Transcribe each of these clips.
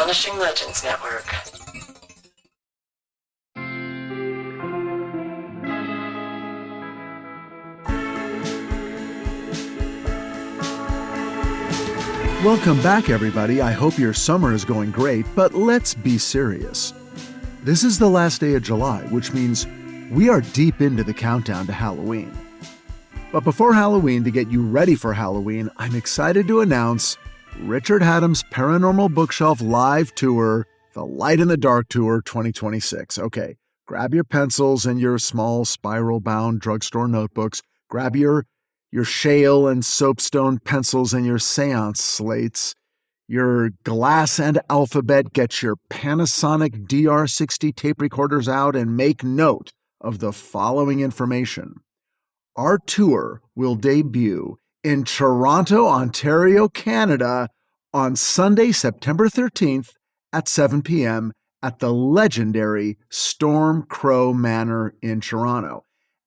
Astonishing Legends Network. Welcome back, everybody. I hope your summer is going great, but let's be serious. This is the last day of July, which means we are deep into the countdown to Halloween. But before Halloween, to get you ready for Halloween, I'm excited to announce Richard Hatem's Paranormal Bookshelf Live Tour, the Light in the Dark Tour 2026. Okay, grab your pencils and your small spiral-bound drugstore notebooks. Grab your shale and soapstone pencils and your seance slates. Your glass and alphabet. Get your Panasonic DR60 tape recorders out and make note of the following information. Our tour will debut in Toronto, Ontario, Canada on Sunday, September 13th at 7 p.m. at the legendary Storm Crow Manor in Toronto.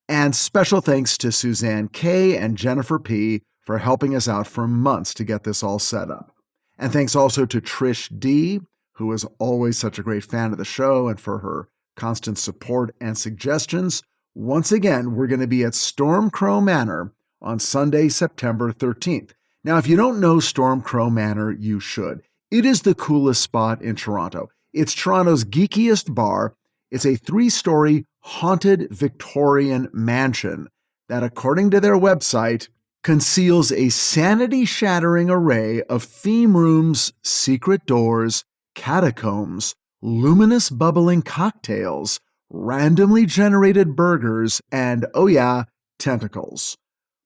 And special thanks to Suzanne K. and Jennifer P. for helping us out for months to get this all set up. And thanks also to Trish D., who is always such a great fan of the show, and for her constant support and suggestions. Once again, we're going to be at Storm Crow Manor on Sunday, September 13th. Now, if you don't know Storm Crow Manor, you should. It is the coolest spot in Toronto. It's Toronto's geekiest bar. It's a 3-story haunted Victorian mansion that, according to their website, conceals a sanity-shattering array of theme rooms, secret doors, catacombs, luminous bubbling cocktails, randomly generated burgers, and, oh yeah, tentacles.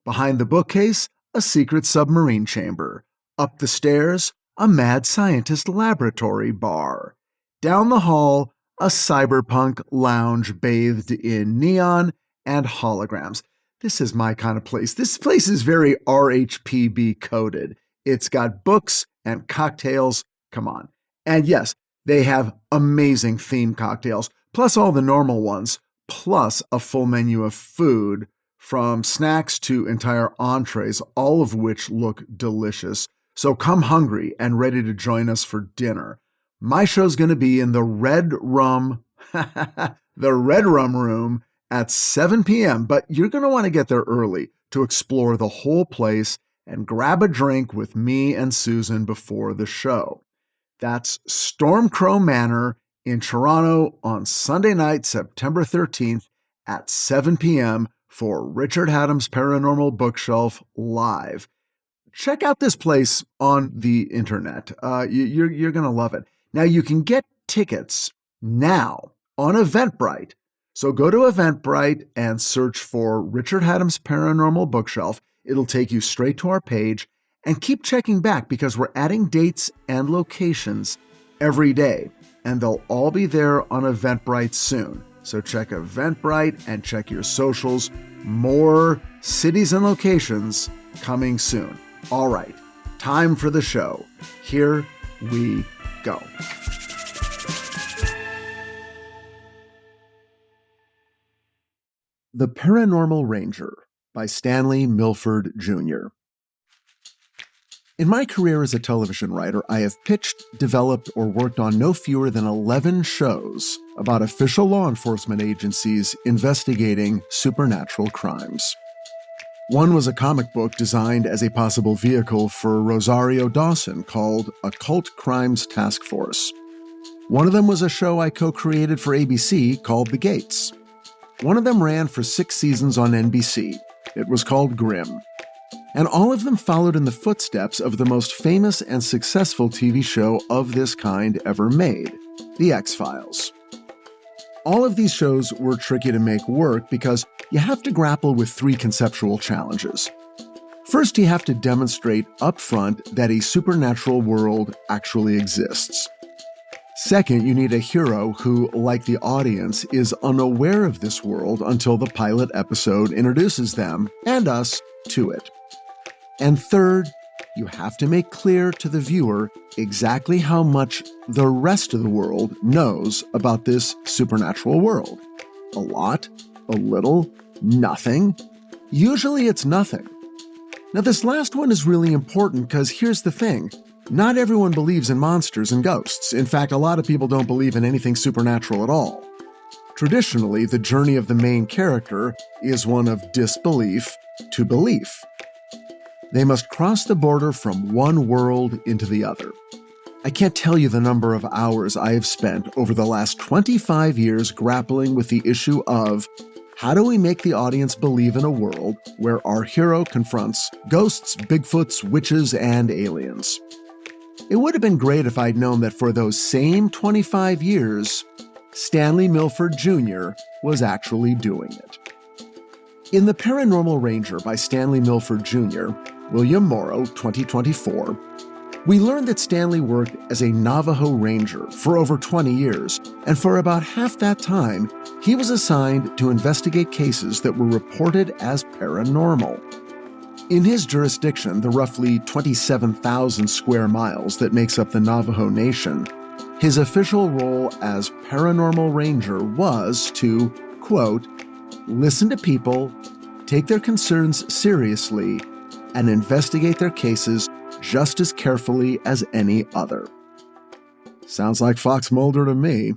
Behind the bookcase, a secret submarine chamber. Up the stairs, a mad scientist laboratory bar. Down the hall, a cyberpunk lounge bathed in neon and holograms. This is my kind of place. This place is very RHPB coded. It's got books and cocktails. Come on. And yes, they have amazing themed cocktails, plus all the normal ones, plus a full menu of food, from snacks to entire entrees, all of which look delicious. So come hungry and ready to join us for dinner. My show's going to be in the Red Rum, the Red Rum room at 7 p.m., but you're going to want to get there early to explore the whole place and grab a drink with me and Susan before the show. That's Storm Crow Manor in Toronto on Sunday night, September 13th at 7 p.m. for Richard Hatem's Paranormal Bookshelf Live. Check out this place on the internet. You're going to love it. Now, you can get tickets now on Eventbrite. So go to Eventbrite and search for Richard Hatem's Paranormal Bookshelf. It'll take you straight to our page. And keep checking back because we're adding dates and locations every day. And they'll all be there on Eventbrite soon. So check Eventbrite and check your socials. More cities and locations coming soon. All right, time for the show. Here we go. The Paranormal Ranger by Stanley Milford, Jr. In my career as a television writer, I have pitched, developed, or worked on no fewer than 11 shows about official law enforcement agencies investigating supernatural crimes. One was a comic book designed as a possible vehicle for Rosario Dawson called Occult Crimes Task Force. One of them was a show I co-created for ABC called The Gates. One of them ran for 6 seasons on NBC. It was called Grimm. And all of them followed in the footsteps of the most famous and successful TV show of this kind ever made, The X-Files. All of these shows were tricky to make work because you have to grapple with 3 conceptual challenges. First, you have to demonstrate upfront that a supernatural world actually exists. Second, you need a hero who, like the audience, is unaware of this world until the pilot episode introduces them, and us, to it. And third, you have to make clear to the viewer exactly how much the rest of the world knows about this supernatural world. A lot? A little? Nothing? Usually it's nothing. Now, this last one is really important because here's the thing. Not everyone believes in monsters and ghosts. In fact, a lot of people don't believe in anything supernatural at all. Traditionally, the journey of the main character is one of disbelief to belief. They must cross the border from one world into the other. I can't tell you the number of hours I have spent over the last 25 years grappling with the issue of how do we make the audience believe in a world where our hero confronts ghosts, Bigfoots, witches, and aliens. It would have been great if I'd known that for those same 25 years, Stanley Milford Jr. was actually doing it. In The Paranormal Ranger by Stanley Milford Jr., William Morrow, 2024, we learned that Stanley worked as a Navajo Ranger for over 20 years, and for about half that time, he was assigned to investigate cases that were reported as paranormal. In his jurisdiction, the roughly 27,000 square miles that makes up the Navajo Nation, his official role as Paranormal Ranger was to, quote, listen to people, take their concerns seriously, and investigate their cases just as carefully as any other. Sounds like Fox Mulder to me.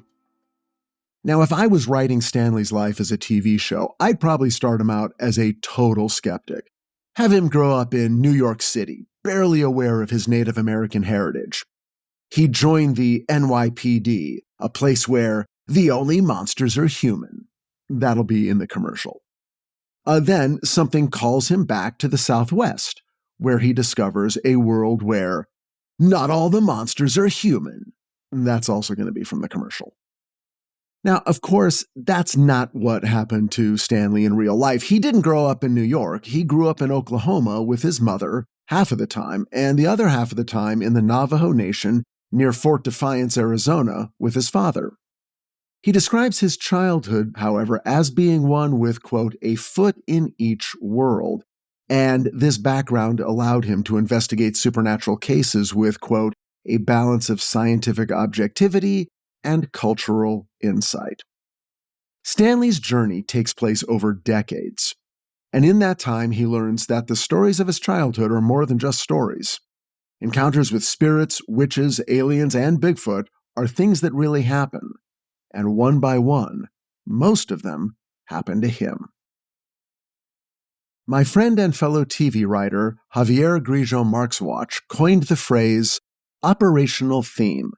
Now, if I was writing Stanley's life as a TV show, I'd probably start him out as a total skeptic. Have him grow up in New York City, barely aware of his Native American heritage. He'd join the NYPD, a place where the only monsters are human. That'll be in the commercial. Then something calls him back to the Southwest, where he discovers a world where not all the monsters are human. That's also going to be from the commercial. Now, of course, that's not what happened to Stanley in real life. He didn't grow up in New York. He grew up in Oklahoma with his mother half of the time, and the other half of the time in the Navajo Nation near Fort Defiance, Arizona, with his father. He describes his childhood, however, as being one with, quote, a foot in each world, and this background allowed him to investigate supernatural cases with, quote, a balance of scientific objectivity and cultural insight. Stanley's journey takes place over decades, and in that time he learns that the stories of his childhood are more than just stories. Encounters with spirits, witches, aliens, and Bigfoot are things that really happen, and one by one, most of them happen to him. My friend and fellow TV writer Javier Grillo-Marxuach coined the phrase operational theme.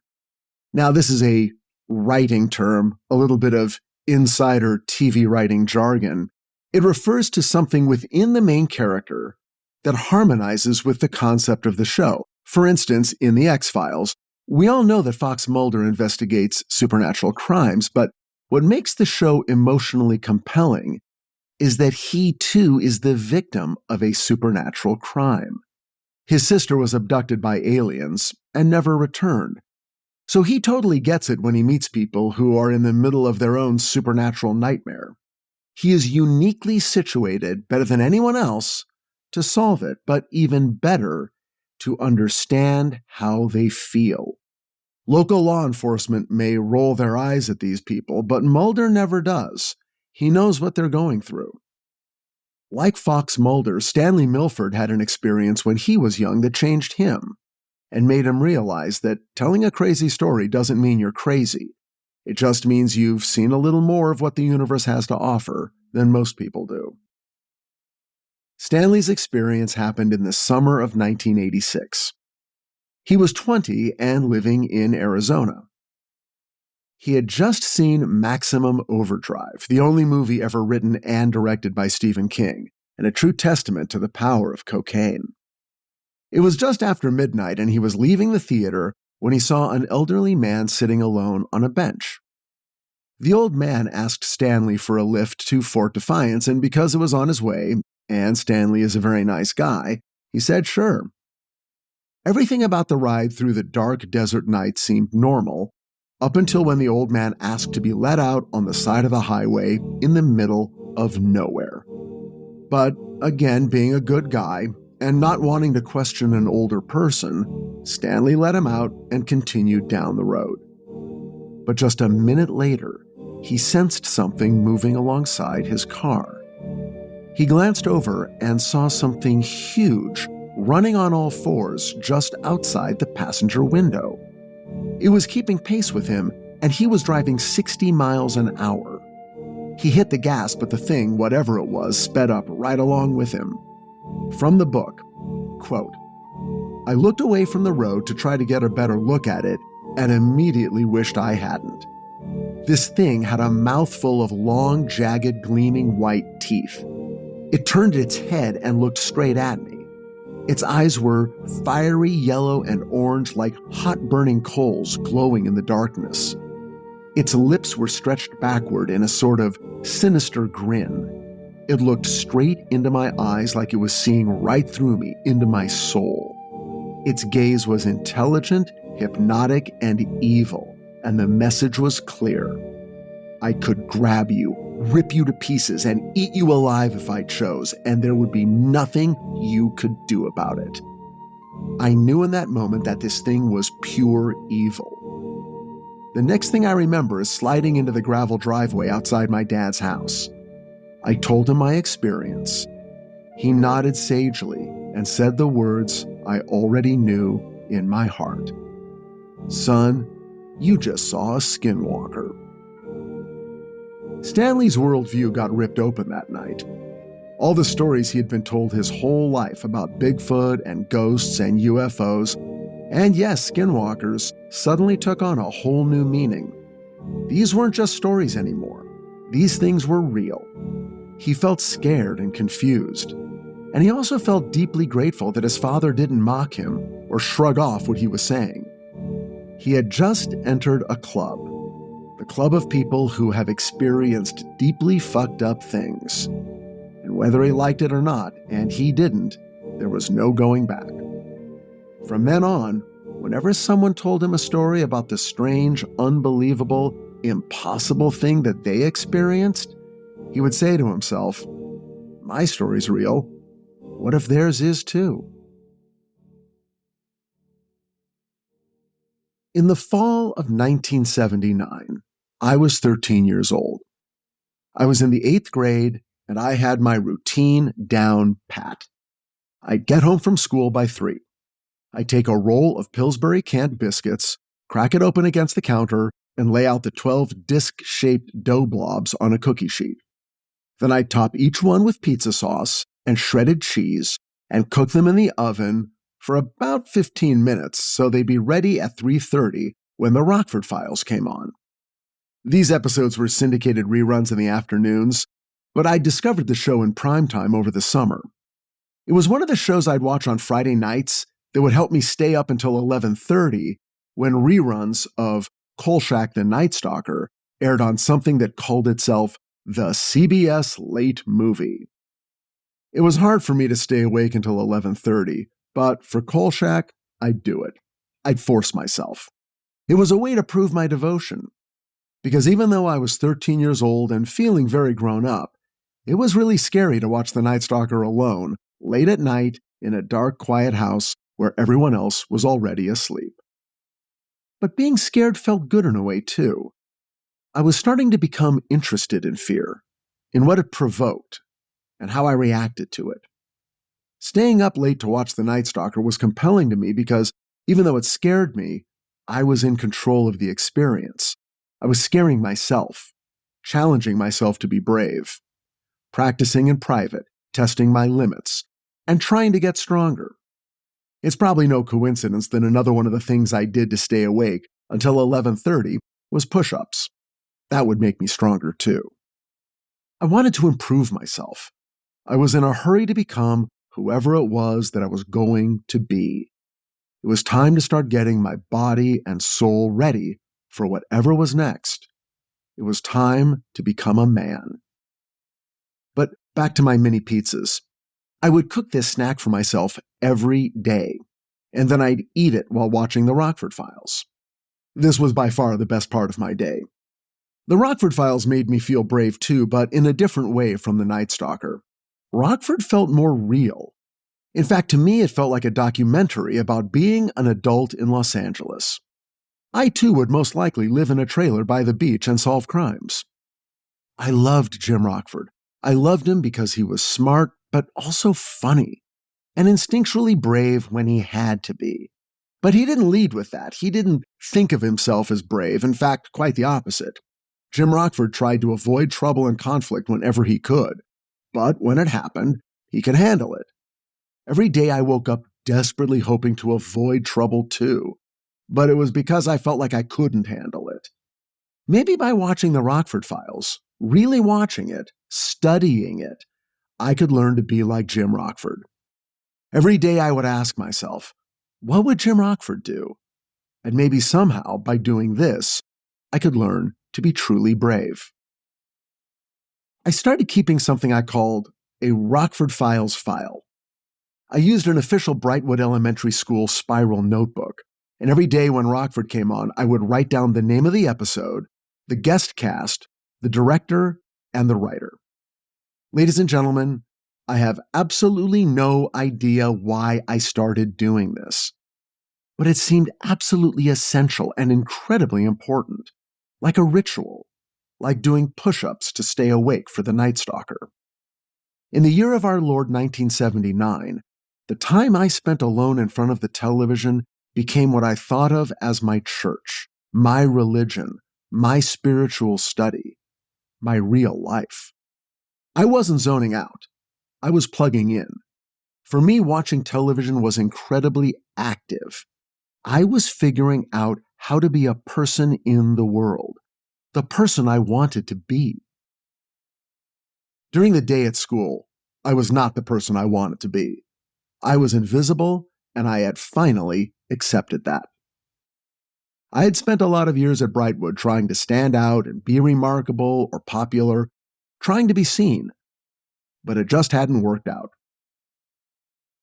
Now, this is a writing term, a little bit of insider TV writing jargon. It refers to something within the main character that harmonizes with the concept of the show. For instance, in The X-Files, we all know that Fox Mulder investigates supernatural crimes, but what makes the show emotionally compelling is that he, too, is the victim of a supernatural crime. His sister was abducted by aliens and never returned. So he totally gets it when he meets people who are in the middle of their own supernatural nightmare. He is uniquely situated, better than anyone else, to solve it, but even better, to understand how they feel. Local law enforcement may roll their eyes at these people, but Mulder never does. He knows what they're going through. Like Fox Mulder, Stanley Milford had an experience when he was young that changed him and made him realize that telling a crazy story doesn't mean you're crazy. It just means you've seen a little more of what the universe has to offer than most people do. Stanley's experience happened in the summer of 1986. He was 20 and living in Arizona. He had just seen Maximum Overdrive, the only movie ever written and directed by Stephen King, and a true testament to the power of cocaine. It was just after midnight, and he was leaving the theater when he saw an elderly man sitting alone on a bench. The old man asked Stanley for a lift to Fort Defiance, and because it was on his way, and Stanley is a very nice guy, he said sure. Everything about the ride through the dark desert night seemed normal, up until when the old man asked to be let out on the side of the highway in the middle of nowhere. But again, being a good guy, and not wanting to question an older person, Stanley let him out and continued down the road. But just a minute later, he sensed something moving alongside his car. He glanced over and saw something huge running on all fours just outside the passenger window. It was keeping pace with him, and he was driving 60 miles an hour. He hit the gas, but the thing, whatever it was, sped up right along with him. From the book, quote, "I looked away from the road to try to get a better look at it and immediately wished I hadn't. This thing had a mouthful of long, jagged, gleaming white teeth. It turned its head and looked straight at me. Its eyes were fiery yellow and orange like hot burning coals glowing in the darkness. Its lips were stretched backward in a sort of sinister grin. It looked straight into my eyes like it was seeing right through me, into my soul. Its gaze was intelligent, hypnotic, and evil, and the message was clear. I could grab you, rip you to pieces, and eat you alive if I chose, and there would be nothing you could do about it. I knew in that moment that this thing was pure evil. The next thing I remember is sliding into the gravel driveway outside my dad's house. I told him my experience. He nodded sagely and said the words I already knew in my heart. Son, you just saw a skinwalker. Stanley's worldview got ripped open that night. All the stories he had been told his whole life about Bigfoot and ghosts and UFOs, and yes, skinwalkers, suddenly took on a whole new meaning. These weren't just stories anymore. These things were real. He felt scared and confused. And he also felt deeply grateful that his father didn't mock him or shrug off what he was saying. He had just entered a club, the club of people who have experienced deeply fucked up things. And whether he liked it or not, and he didn't, there was no going back. From then on, whenever someone told him a story about the strange, unbelievable, impossible thing that they experienced, he would say to himself, my story's real. What if theirs is too? In the fall of 1979, I was 13 years old. I was in the 8th grade, and I had my routine down pat. I'd get home from school by 3. I'd take a roll of Pillsbury canned biscuits, crack it open against the counter, and lay out the 12 disc-shaped dough blobs on a cookie sheet. Then I'd top each one with pizza sauce and shredded cheese and cook them in the oven for about 15 minutes so they'd be ready at 3:30 when the Rockford Files came on. These episodes were syndicated reruns in the afternoons, but I discovered the show in primetime over the summer. It was one of the shows I'd watch on Friday nights that would help me stay up until 11:30 when reruns of Kolchak the Night Stalker aired on something that called itself the CBS Late Movie. It was hard for me to stay awake until 11:30, but for Kolchak, I'd do it. I'd force myself. It was a way to prove my devotion. Because even though I was 13 years old and feeling very grown up, it was really scary to watch the Night Stalker alone, late at night, in a dark, quiet house where everyone else was already asleep. But being scared felt good in a way, too. I was starting to become interested in fear, in what it provoked, and how I reacted to it. Staying up late to watch the Night Stalker was compelling to me because, even though it scared me, I was in control of the experience. I was scaring myself, challenging myself to be brave, practicing in private, testing my limits, and trying to get stronger. It's probably no coincidence that another one of the things I did to stay awake until 11:30 was push-ups. That would make me stronger too. I wanted to improve myself. I was in a hurry to become whoever it was that I was going to be. It was time to start getting my body and soul ready for whatever was next. It was time to become a man. But back to my mini pizzas. I would cook this snack for myself every day, and then I'd eat it while watching the Rockford Files. This was by far the best part of my day. The Rockford Files made me feel brave too, but in a different way from the Night Stalker. Rockford felt more real. In fact, to me, it felt like a documentary about being an adult in Los Angeles. I too would most likely live in a trailer by the beach and solve crimes. I loved Jim Rockford. I loved him because he was smart, but also funny. and instinctually brave when he had to be. But he didn't lead with that. He didn't think of himself as brave. In fact, quite the opposite. Jim Rockford tried to avoid trouble and conflict whenever he could. But when it happened, he could handle it. Every day I woke up desperately hoping to avoid trouble too. But it was because I felt like I couldn't handle it. Maybe by watching the Rockford Files, really watching it, studying it, I could learn to be like Jim Rockford. Every day I would ask myself, what would Jim Rockford do? And maybe somehow, by doing this, I could learn to be truly brave. I started keeping something I called a Rockford Files file. I used an official Brightwood Elementary School spiral notebook, and every day when Rockford came on, I would write down the name of the episode, the guest cast, the director, and the writer. Ladies and gentlemen, I have absolutely no idea why I started doing this, but it seemed absolutely essential and incredibly important, like a ritual, like doing push-ups to stay awake for the Night Stalker. In the year of our Lord 1979, the time I spent alone in front of the television became what I thought of as my church, my religion, my spiritual study, my real life. I wasn't zoning out. I was plugging in. For me, watching television was incredibly active. I was figuring out how to be a person in the world, the person I wanted to be. During the day at school, I was not the person I wanted to be. I was invisible, and I had finally accepted that. I had spent a lot of years at Brightwood trying to stand out and be remarkable or popular, trying to be seen, but it just hadn't worked out.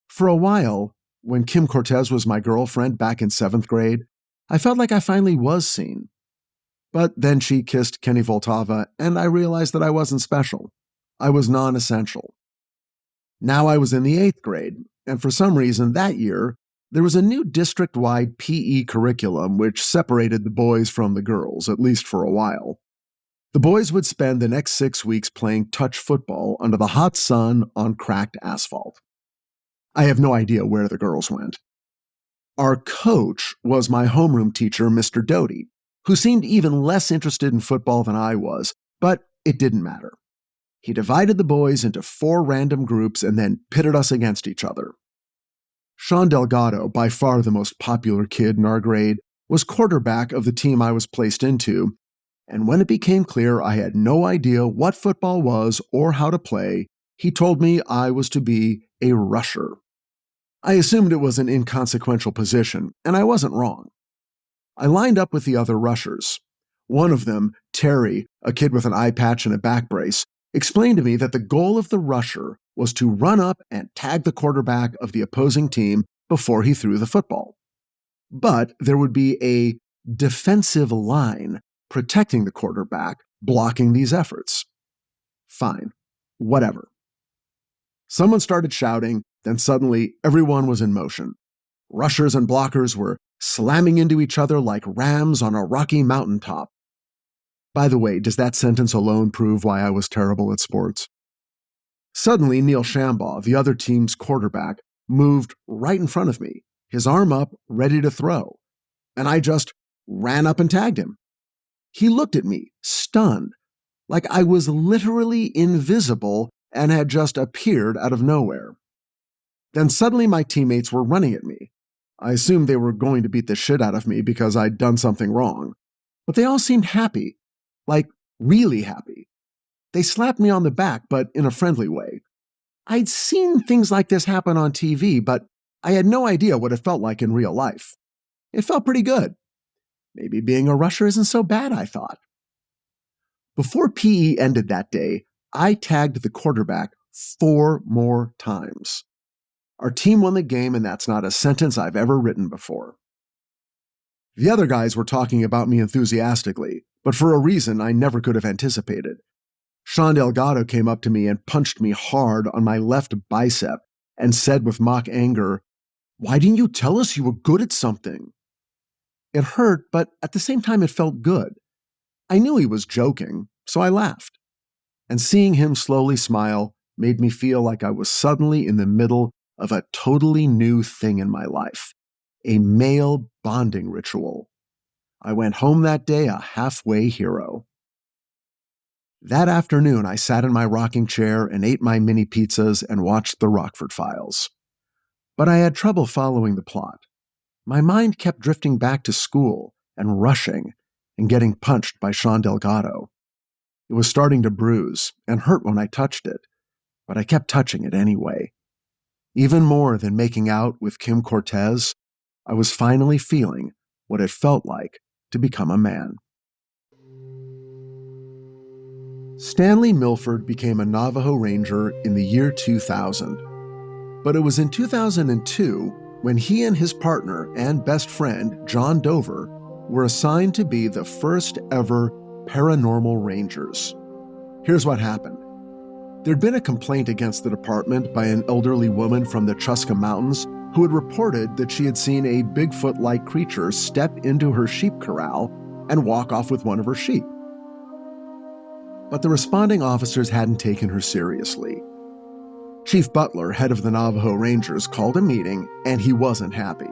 For a while, when Kim Cortez was my girlfriend back in 7th grade, I felt like I finally was seen. But then she kissed Kenny Voltava, and I realized that I wasn't special. I was non-essential. Now I was in the 8th grade, and for some reason that year, there was a new district-wide PE curriculum which separated the boys from the girls, at least for a while. The boys would spend the next 6 weeks playing touch football under the hot sun on cracked asphalt. I have no idea where the girls went. Our coach was my homeroom teacher, Mr. Doty, who seemed even less interested in football than I was, but it didn't matter. He divided the boys into 4 random groups and then pitted us against each other. Sean Delgado, by far the most popular kid in our grade, was quarterback of the team I was placed into, and when it became clear I had no idea what football was or how to play, he told me I was to be a rusher. I assumed it was an inconsequential position, and I wasn't wrong. I lined up with the other rushers. One of them, Terry, a kid with an eye patch and a back brace, explained to me that the goal of the rusher was to run up and tag the quarterback of the opposing team before he threw the football. But there would be a defensive line protecting the quarterback, blocking these efforts. Fine, whatever. Someone started shouting, then suddenly everyone was in motion. Rushers and blockers were slamming into each other like rams on a rocky mountaintop. By the way, does that sentence alone prove why I was terrible at sports? Suddenly, Neil Shambaugh, the other team's quarterback, moved right in front of me, his arm up, ready to throw, and I just ran up and tagged him. He looked at me, stunned, like I was literally invisible and had just appeared out of nowhere. Then suddenly my teammates were running at me. I assumed they were going to beat the shit out of me because I'd done something wrong, but they all seemed happy, like really happy. They slapped me on the back, but in a friendly way. I'd seen things like this happen on TV, but I had no idea what it felt like in real life. It felt pretty good. Maybe being a rusher isn't so bad, I thought. Before PE ended that day, I tagged the quarterback 4 more times. Our team won the game, and that's not a sentence I've ever written before. The other guys were talking about me enthusiastically, but for a reason I never could have anticipated. Sean Delgado came up to me and punched me hard on my left bicep and said with mock anger, "Why didn't you tell us you were good at something?" It hurt, but at the same time it felt good. I knew he was joking, so I laughed. And seeing him slowly smile made me feel like I was suddenly in the middle of a totally new thing in my life, a male bonding ritual. I went home that day a halfway hero. That afternoon, I sat in my rocking chair and ate my mini pizzas and watched the Rockford Files. But I had trouble following the plot. My mind kept drifting back to school and rushing and getting punched by Sean Delgado. It was starting to bruise and hurt when I touched it, but I kept touching it anyway. Even more than making out with Kim Cortez, I was finally feeling what it felt like to become a man. Stanley Milford became a Navajo Ranger in the year 2000. But it was in 2002 when he and his partner and best friend, John Dover, were assigned to be the first ever Paranormal Rangers. Here's what happened. There'd been a complaint against the department by an elderly woman from the Chuska Mountains who had reported that she had seen a Bigfoot-like creature step into her sheep corral and walk off with one of her sheep. But the responding officers hadn't taken her seriously. Chief Butler, head of the Navajo Rangers, called a meeting, and he wasn't happy.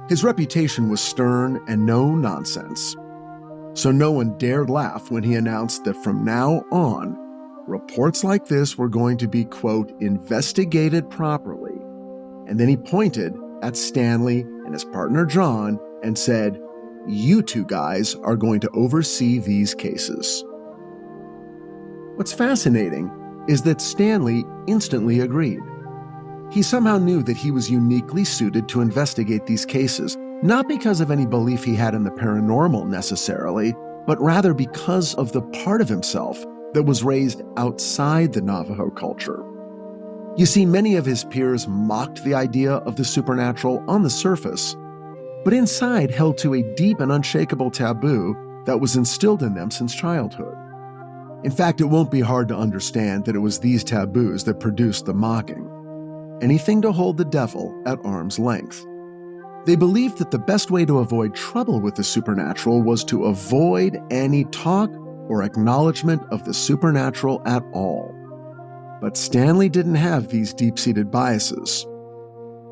His reputation was stern and no nonsense. So no one dared laugh when he announced that from now on, reports like this were going to be, quote, investigated properly. And then he pointed at Stanley and his partner John and said, "You two guys are going to oversee these cases." What's fascinating is that Stanley instantly agreed. He somehow knew that he was uniquely suited to investigate these cases, not because of any belief he had in the paranormal necessarily, but rather because of the part of himself that was raised outside the Navajo culture. You see, many of his peers mocked the idea of the supernatural on the surface, but inside held to a deep and unshakable taboo that was instilled in them since childhood. In fact, it won't be hard to understand that it was these taboos that produced the mocking. Anything to hold the devil at arm's length. They believed that the best way to avoid trouble with the supernatural was to avoid any talk or acknowledgement of the supernatural at all. But Stanley didn't have these deep-seated biases.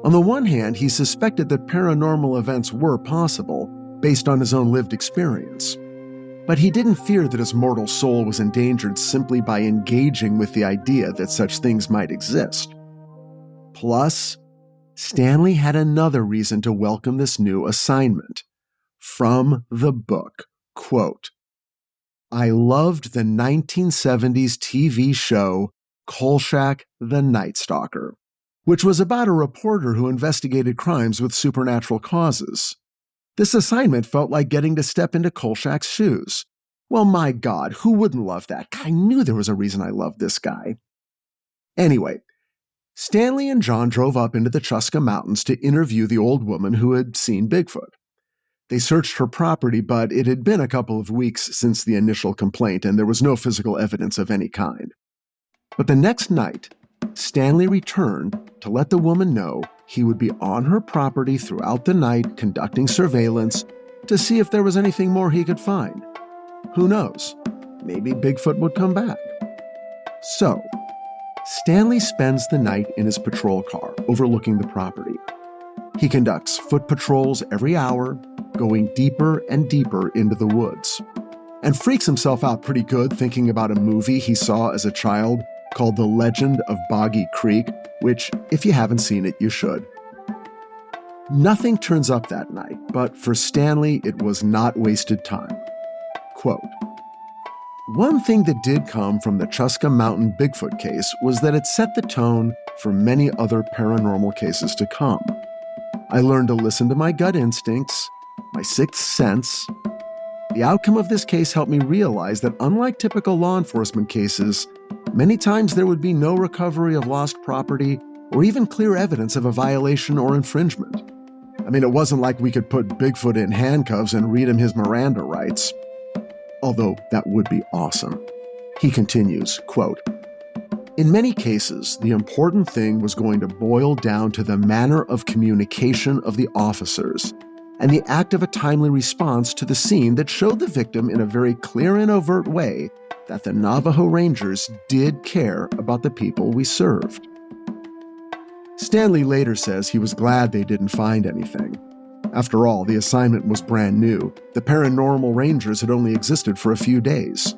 On the one hand, he suspected that paranormal events were possible based on his own lived experience. But he didn't fear that his mortal soul was endangered simply by engaging with the idea that such things might exist. Plus, Stanley had another reason to welcome this new assignment. From the book, quote, "I loved the 1970s TV show Kolchak the Night Stalker, which was about a reporter who investigated crimes with supernatural causes. This assignment felt like getting to step into Kolchak's shoes. Well, my God, who wouldn't love that? I knew there was a reason I loved this guy." Anyway, Stanley and John drove up into the Chuska Mountains to interview the old woman who had seen Bigfoot. They searched her property, but it had been a couple of weeks since the initial complaint, and there was no physical evidence of any kind. But the next night, Stanley returned to let the woman know he would be on her property throughout the night conducting surveillance to see if there was anything more he could find. Who knows? Maybe Bigfoot would come back. So, Stanley spends the night in his patrol car overlooking the property. He conducts foot patrols every hour, going deeper and deeper into the woods, and freaks himself out pretty good thinking about a movie he saw as a child called The Legend of Boggy Creek, which, if you haven't seen it, you should. Nothing turns up that night, but for Stanley, it was not wasted time. Quote, "One thing that did come from the Chuska Mountain Bigfoot case was that it set the tone for many other paranormal cases to come. I learned to listen to my gut instincts, my sixth sense. The outcome of this case helped me realize that unlike typical law enforcement cases, many times there would be no recovery of lost property or even clear evidence of a violation or infringement. I mean, it wasn't like we could put Bigfoot in handcuffs and read him his Miranda rights. Although that would be awesome." He continues, quote, "In many cases, the important thing was going to boil down to the manner of communication of the officers and the act of a timely response to the scene that showed the victim in a very clear and overt way that the Navajo Rangers did care about the people we served." Stanley later says he was glad they didn't find anything. After all, the assignment was brand new. The Paranormal Rangers had only existed for a few days.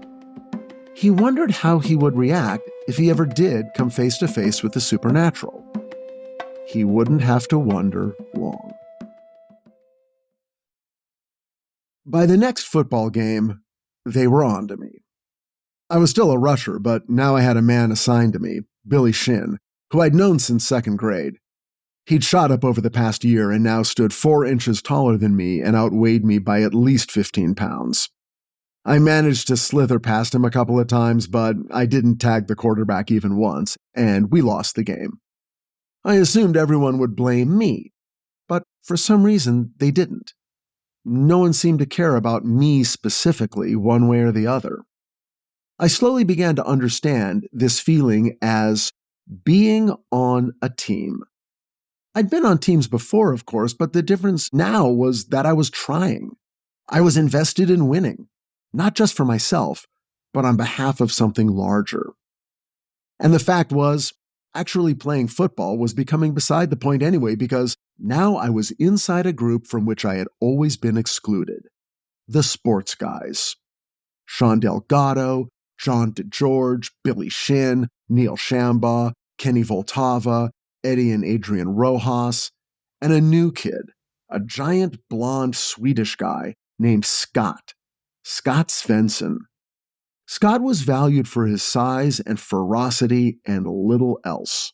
He wondered how he would react if he ever did come face to face with the supernatural. He wouldn't have to wonder long. By the next football game, they were on to me. I was still a rusher, but now I had a man assigned to me, Billy Shin, who I'd known since second grade. He'd shot up over the past year and now stood 4 inches taller than me and outweighed me by at least 15 pounds. I managed to slither past him a couple of times, but I didn't tag the quarterback even once, and we lost the game. I assumed everyone would blame me, but for some reason they didn't. No one seemed to care about me specifically, one way or the other. I slowly began to understand this feeling as being on a team. I'd been on teams before, of course, but the difference now was that I was trying. I was invested in winning, not just for myself, but on behalf of something larger. And the fact was, actually playing football was becoming beside the point anyway, because now I was inside a group from which I had always been excluded. The sports guys. Sean Delgado, John DeGeorge, Billy Shin, Neil Shambaugh, Kenny Voltava, Eddie and Adrian Rojas, and a new kid, a giant blonde Swedish guy named Scott Svensson. Scott was valued for his size and ferocity and little else.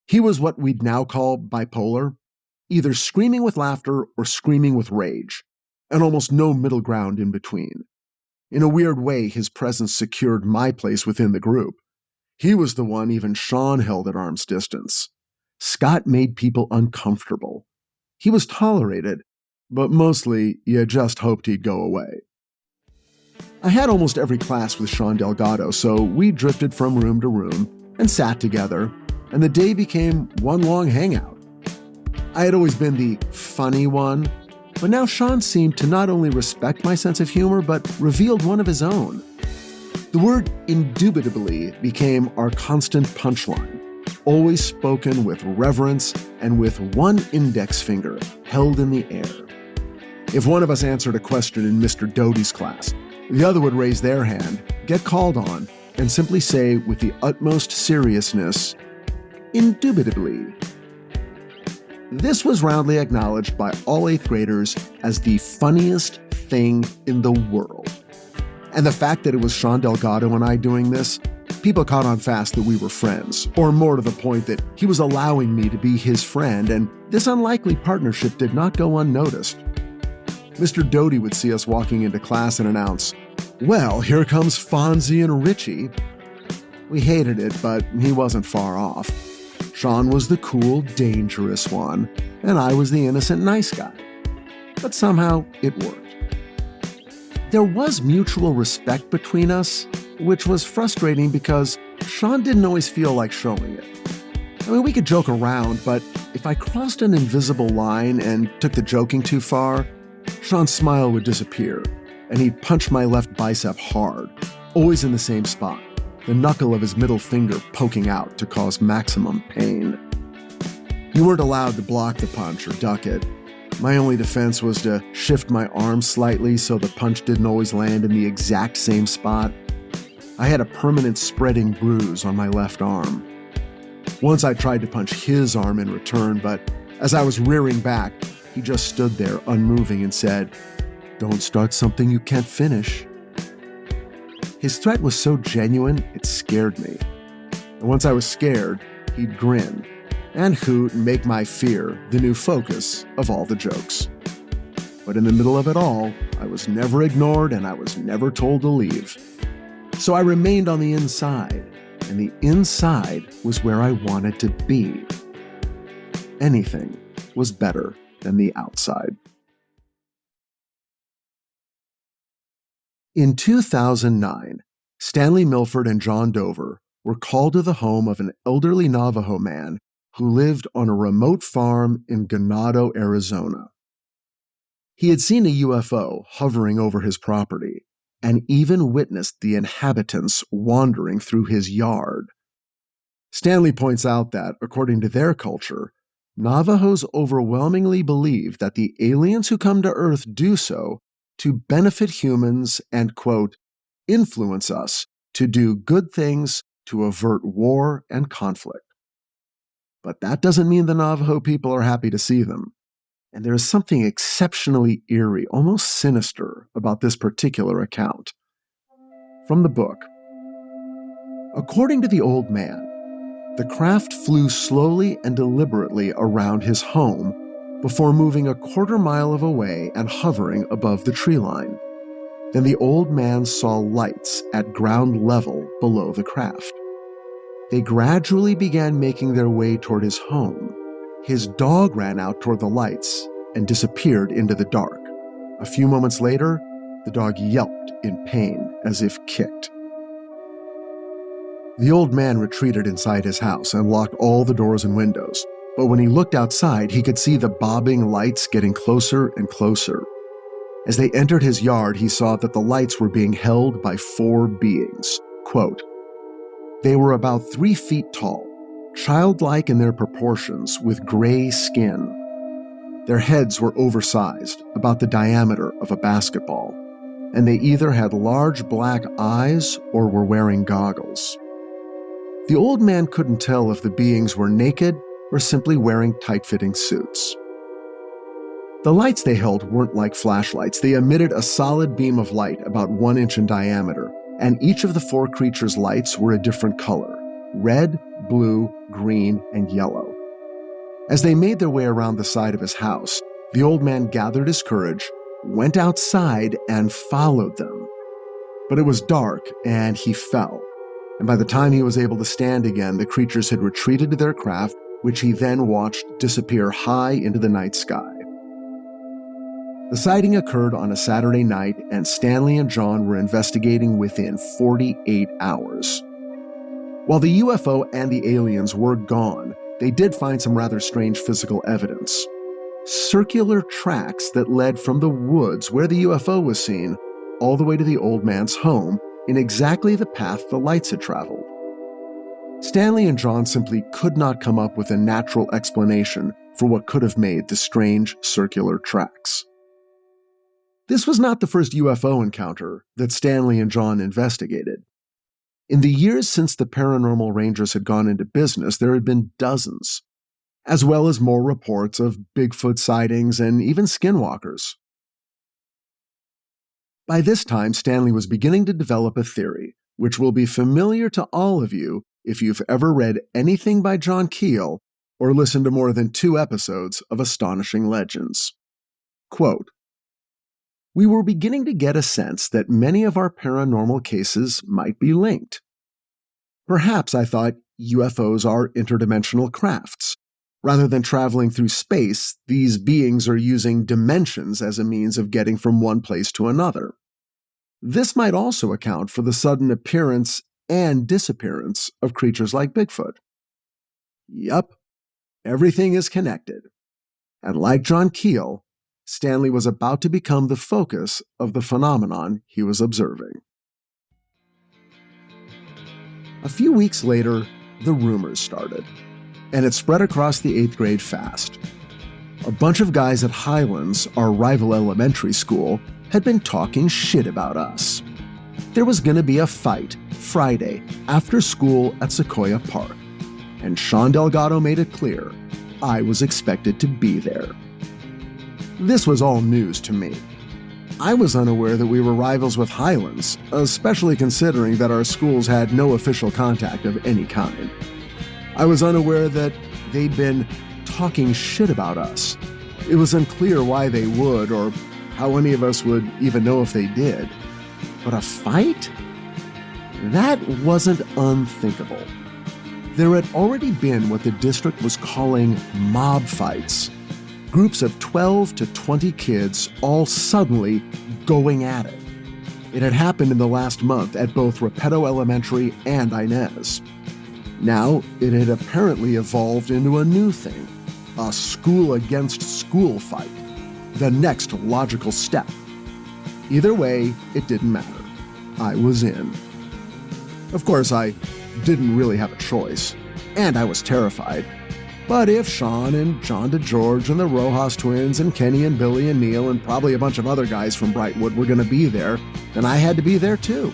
He was what we'd now call bipolar, either screaming with laughter or screaming with rage, and almost no middle ground in between. In a weird way, his presence secured my place within the group. He was the one even Sean held at arm's distance. Scott made people uncomfortable. He was tolerated, but mostly you just hoped he'd go away. I had almost every class with Sean Delgado, so we drifted from room to room and sat together, and the day became one long hangout. I had always been the funny one, but now Sean seemed to not only respect my sense of humor, but revealed one of his own. The word indubitably became our constant punchline, always spoken with reverence and with one index finger held in the air. If one of us answered a question in Mr. Doty's class, the other would raise their hand, get called on, and simply say with the utmost seriousness, "Indubitably." This was roundly acknowledged by all 8th graders as the funniest thing in the world. And the fact that it was Sean Delgado and I doing this, people caught on fast that we were friends, or more to the point that he was allowing me to be his friend, and this unlikely partnership did not go unnoticed. Mr. Doty would see us walking into class and announce, "Well, here comes Fonzie and Richie." We hated it, but he wasn't far off. Sean was the cool, dangerous one, and I was the innocent, nice guy. But somehow it worked. There was mutual respect between us, which was frustrating because Sean didn't always feel like showing it. I mean, we could joke around, but if I crossed an invisible line and took the joking too far, Sean's smile would disappear, and he'd punch my left bicep hard, always in the same spot, the knuckle of his middle finger poking out to cause maximum pain. You weren't allowed to block the punch or duck it. My only defense was to shift my arm slightly so the punch didn't always land in the exact same spot. I had a permanent spreading bruise on my left arm. Once I tried to punch his arm in return, but as I was rearing back, he just stood there unmoving and said, "Don't start something you can't finish." His threat was so genuine, it scared me. And once I was scared, he'd grin and hoot and make my fear the new focus of all the jokes. But in the middle of it all, I was never ignored and I was never told to leave. So I remained on the inside, and the inside was where I wanted to be. Anything was better than the outside. In 2009, Stanley Milford and John Dover were called to the home of an elderly Navajo man who lived on a remote farm in Ganado, Arizona. He had seen a UFO hovering over his property and even witnessed the inhabitants wandering through his yard. Stanley points out that, according to their culture, Navajos overwhelmingly believe that the aliens who come to Earth do so to benefit humans and, quote, influence us to do good things to avert war and conflict. But that doesn't mean the Navajo people are happy to see them. And there is something exceptionally eerie, almost sinister, about this particular account. From the book, according to the old man, the craft flew slowly and deliberately around his home before moving a quarter-mile away and hovering above the tree line. Then the old man saw lights at ground level below the craft. They gradually began making their way toward his home. His dog ran out toward the lights and disappeared into the dark. A few moments later, the dog yelped in pain as if kicked. The old man retreated inside his house and locked all the doors and windows, but when he looked outside, he could see the bobbing lights getting closer and closer. As they entered his yard, he saw that the lights were being held by 4 beings. Quote, they were about 3 feet tall, childlike in their proportions, with gray skin. Their heads were oversized, about the diameter of a basketball, and they either had large black eyes or were wearing goggles. The old man couldn't tell if the beings were naked or simply wearing tight-fitting suits. The lights they held weren't like flashlights. They emitted a solid beam of light about 1 inch in diameter, and each of the 4 creatures' lights were a different color: red, blue, green, and yellow. As they made their way around the side of his house, the old man gathered his courage, went outside, and followed them. But it was dark, and he fell. And by the time he was able to stand again, the creatures had retreated to their craft, which he then watched disappear high into the night sky. The sighting occurred on a Saturday night, and Stanley and John were investigating within 48 hours. While the UFO and the aliens were gone, they did find some rather strange physical evidence. Circular tracks that led from the woods where the UFO was seen all the way to the old man's home in exactly the path the lights had traveled. Stanley and John simply could not come up with a natural explanation for what could have made the strange circular tracks. This was not the first UFO encounter that Stanley and John investigated. In the years since the Paranormal Rangers had gone into business, there had been dozens, as well as more reports of Bigfoot sightings and even skinwalkers. By this time, Stanley was beginning to develop a theory, which will be familiar to all of you if you've ever read anything by John Keel or listened to more than 2 episodes of Astonishing Legends. Quote, we were beginning to get a sense that many of our paranormal cases might be linked. Perhaps, I thought, UFOs are interdimensional crafts. Rather than traveling through space, these beings are using dimensions as a means of getting from one place to another. This might also account for the sudden appearance and disappearance of creatures like Bigfoot. Yup, everything is connected. And like John Keel, Stanley was about to become the focus of the phenomenon he was observing. A few weeks later, the rumors started, and it spread across the 8th grade fast. A bunch of guys at Highlands, our rival elementary school, had been talking shit about us. There was going to be a fight Friday after school at Sequoia Park, and Sean Delgado made it clear I was expected to be there. This was all news to me. I was unaware that we were rivals with Highlands, especially considering that our schools had no official contact of any kind. I was unaware that they'd been talking shit about us. It was unclear why they would, or how any of us would even know if they did. But a fight? That wasn't unthinkable. There had already been what the district was calling mob fights. Groups of 12 to 20 kids all suddenly going at it. It had happened in the last month at both Repetto Elementary and Inez. Now, it had apparently evolved into a new thing, a school-against-school fight, the next logical step. Either way, it didn't matter. I was in. Of course, I didn't really have a choice. and I was terrified. But if Sean and John DeGeorge and the Rojas twins and Kenny and Billy and Neil and probably a bunch of other guys from Brightwood were going to be there, then I had to be there too.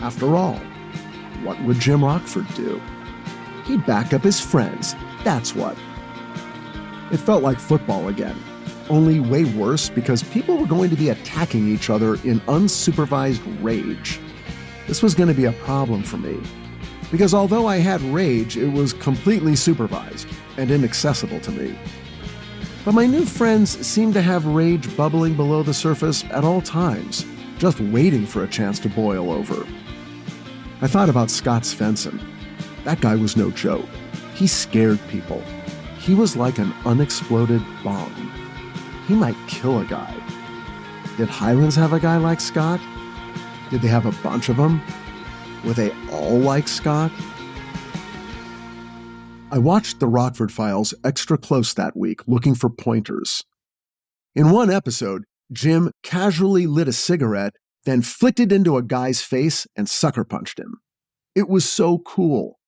After all, what would Jim Rockford do? He'd back up his friends, that's what. It felt like football again, only way worse because people were going to be attacking each other in unsupervised rage. This was going to be a problem for me, because although I had rage, it was completely supervised and inaccessible to me. But my new friends seemed to have rage bubbling below the surface at all times, just waiting for a chance to boil over. I thought about Scott Svensson. That guy was no joke. He scared people. He was like an unexploded bomb. He might kill a guy. Did Highlands have a guy like Scott? Did they have a bunch of them? Were they all like Scott? I watched the Rockford Files extra close that week, looking for pointers. In one episode, Jim casually lit a cigarette, then flicked it into a guy's face and sucker punched him. It was so cool.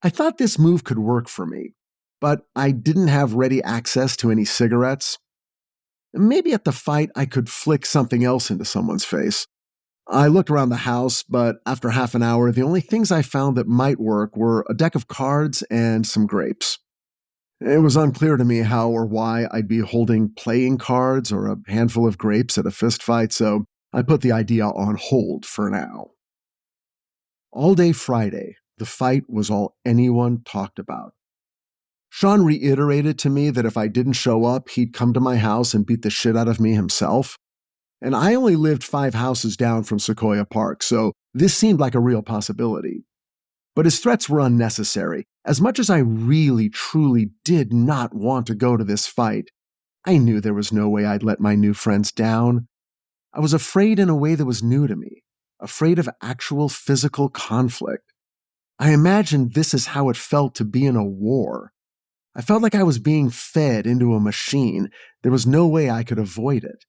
I thought this move could work for me, but I didn't have ready access to any cigarettes. Maybe at the fight I could flick something else into someone's face. I looked around the house, but after half an hour, the only things I found that might work were a deck of cards and some grapes. It was unclear to me how or why I'd be holding playing cards or a handful of grapes at a fist fight, so I put the idea on hold for now. All day Friday, the fight was all anyone talked about. Sean reiterated to me that if I didn't show up, he'd come to my house and beat the shit out of me himself. And I only lived 5 houses down from Sequoia Park, so this seemed like a real possibility. But his threats were unnecessary. As much as I really, truly did not want to go to this fight, I knew there was no way I'd let my new friends down. I was afraid in a way that was new to me, afraid of actual physical conflict. I imagined this is how it felt to be in a war. I felt like I was being fed into a machine. There was no way I could avoid it.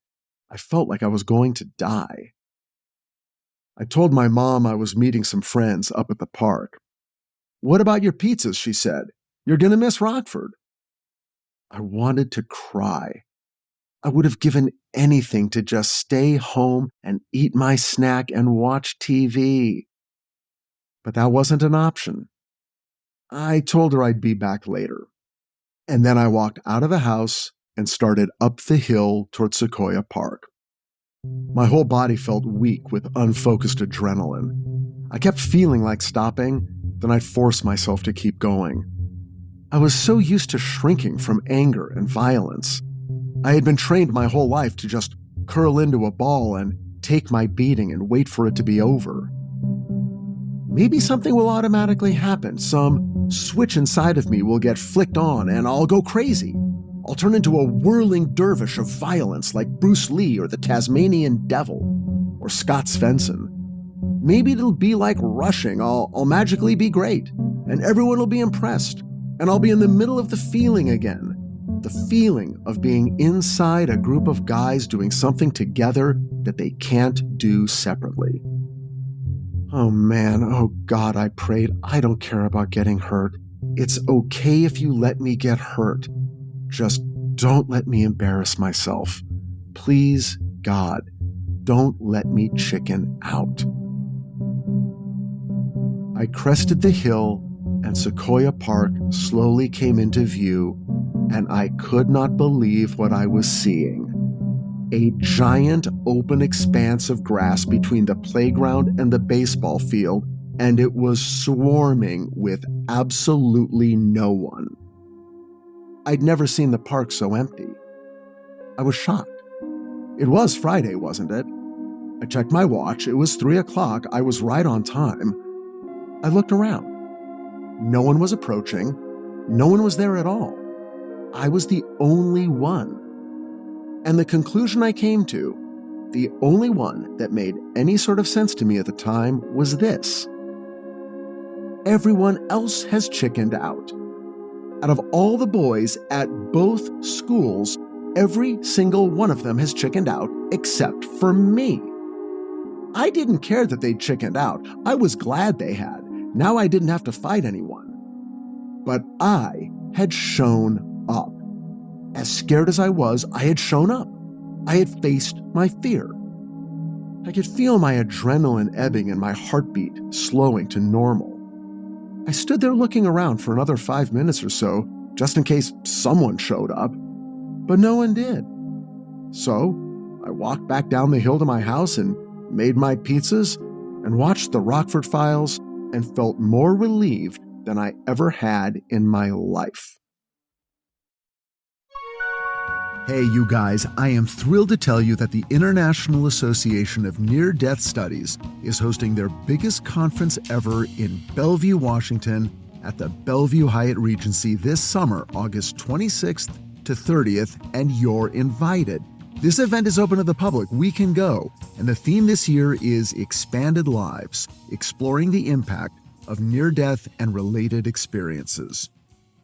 I felt like I was going to die. I told my mom I was meeting some friends up at the park. "What about your pizzas?" she said. "You're going to miss Rockford." I wanted to cry. I would have given anything to just stay home and eat my snack and watch TV. But that wasn't an option. I told her I'd be back later. And then I walked out of the house and started up the hill toward Sequoia Park. My whole body felt weak with unfocused adrenaline. I kept feeling like stopping, then I'd force myself to keep going. I was so used to shrinking from anger and violence. I had been trained my whole life to just curl into a ball and take my beating and wait for it to be over. Maybe something will automatically happen. Some switch inside of me will get flicked on and I'll go crazy. I'll turn into a whirling dervish of violence like Bruce Lee or the Tasmanian Devil or Scott Svensson. Maybe it'll be like rushing. I'll magically be great and everyone will be impressed and I'll be in the middle of the feeling again. The feeling of being inside a group of guys doing something together that they can't do separately. Oh man, oh God, I prayed, I don't care about getting hurt. It's okay if you let me get hurt. Just don't let me embarrass myself. Please, God, don't let me chicken out. I crested the hill and Sequoia Park slowly came into view, and I could not believe what I was seeing. A giant open expanse of grass between the playground and the baseball field, and it was swarming with absolutely no one. I'd never seen the park so empty. I was shocked. It was Friday, wasn't it? I checked my watch. It was 3 o'clock. I was right on time. I looked around. No one was approaching. No one was there at all. I was the only one. And the conclusion I came to, the only one that made any sort of sense to me at the time, was this. Everyone else has chickened out. Out of all the boys at both schools, every single one of them has chickened out except for me. I didn't care that they'd chickened out. I was glad they had. Now I didn't have to fight anyone. But I had shown up. As scared as I was, I had shown up. I had faced my fear. I could feel my adrenaline ebbing and my heartbeat slowing to normal. I stood there looking around for another 5 minutes or so, just in case someone showed up, but no one did. So I walked back down the hill to my house and made my pizzas and watched the Rockford Files and felt more relieved than I ever had in my life. Hey, you guys, I am thrilled to tell you that the International Association of Near-Death Studies is hosting their biggest conference ever in Bellevue, Washington at the Bellevue Hyatt Regency this summer, August 26th to 30th, and you're invited. This event is open to the public. We can go. And the theme this year is Expanded Lives, exploring the impact of near-death and related experiences.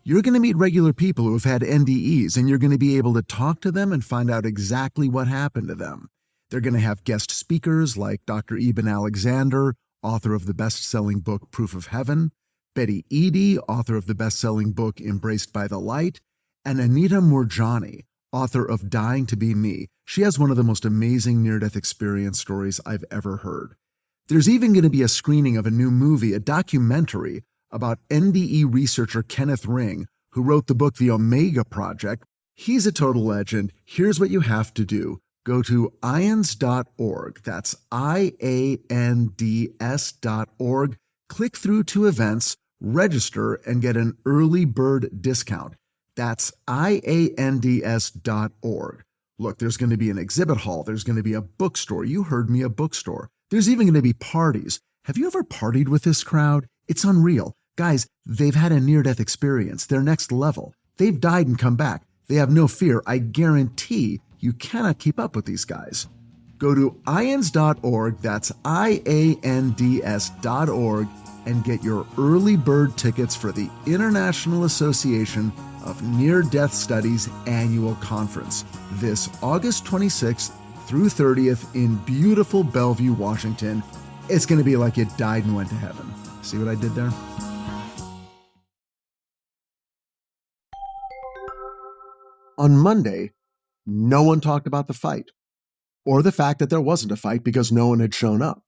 You're going to meet regular people who have had NDEs, and you're going to be able to talk to them and find out exactly what happened to them. They're going to have guest speakers like Dr. Eben Alexander, author of the best-selling book Proof of Heaven, Betty Eady, author of the best-selling book Embraced by the Light, and Anita Moorjani, author of Dying to Be Me. She has one of the most amazing near-death experience stories I've ever heard. There's even going to be a screening of a new movie, a documentary, about NDE researcher Kenneth Ring, who wrote the book The Omega Project. He's a total legend. Here's what you have to do. Go to ians.org. That's IANDS.org. Click through to events, register, and get an early bird discount. That's IANDS.org. Look, there's going to be an exhibit hall. There's going to be a bookstore. You heard me, a bookstore. There's even going to be parties. Have you ever partied with this crowd? It's unreal. Guys, they've had a near-death experience. They're next level. They've died and come back. They have no fear. I guarantee you cannot keep up with these guys. Go to ians.org, that's IANDS.org, and get your early bird tickets for the International Association of Near-Death Studies annual conference this August 26th through 30th in beautiful Bellevue, Washington. It's going to be like you died and went to heaven. See what I did there? On Monday, no one talked about the fight, or the fact that there wasn't a fight because no one had shown up.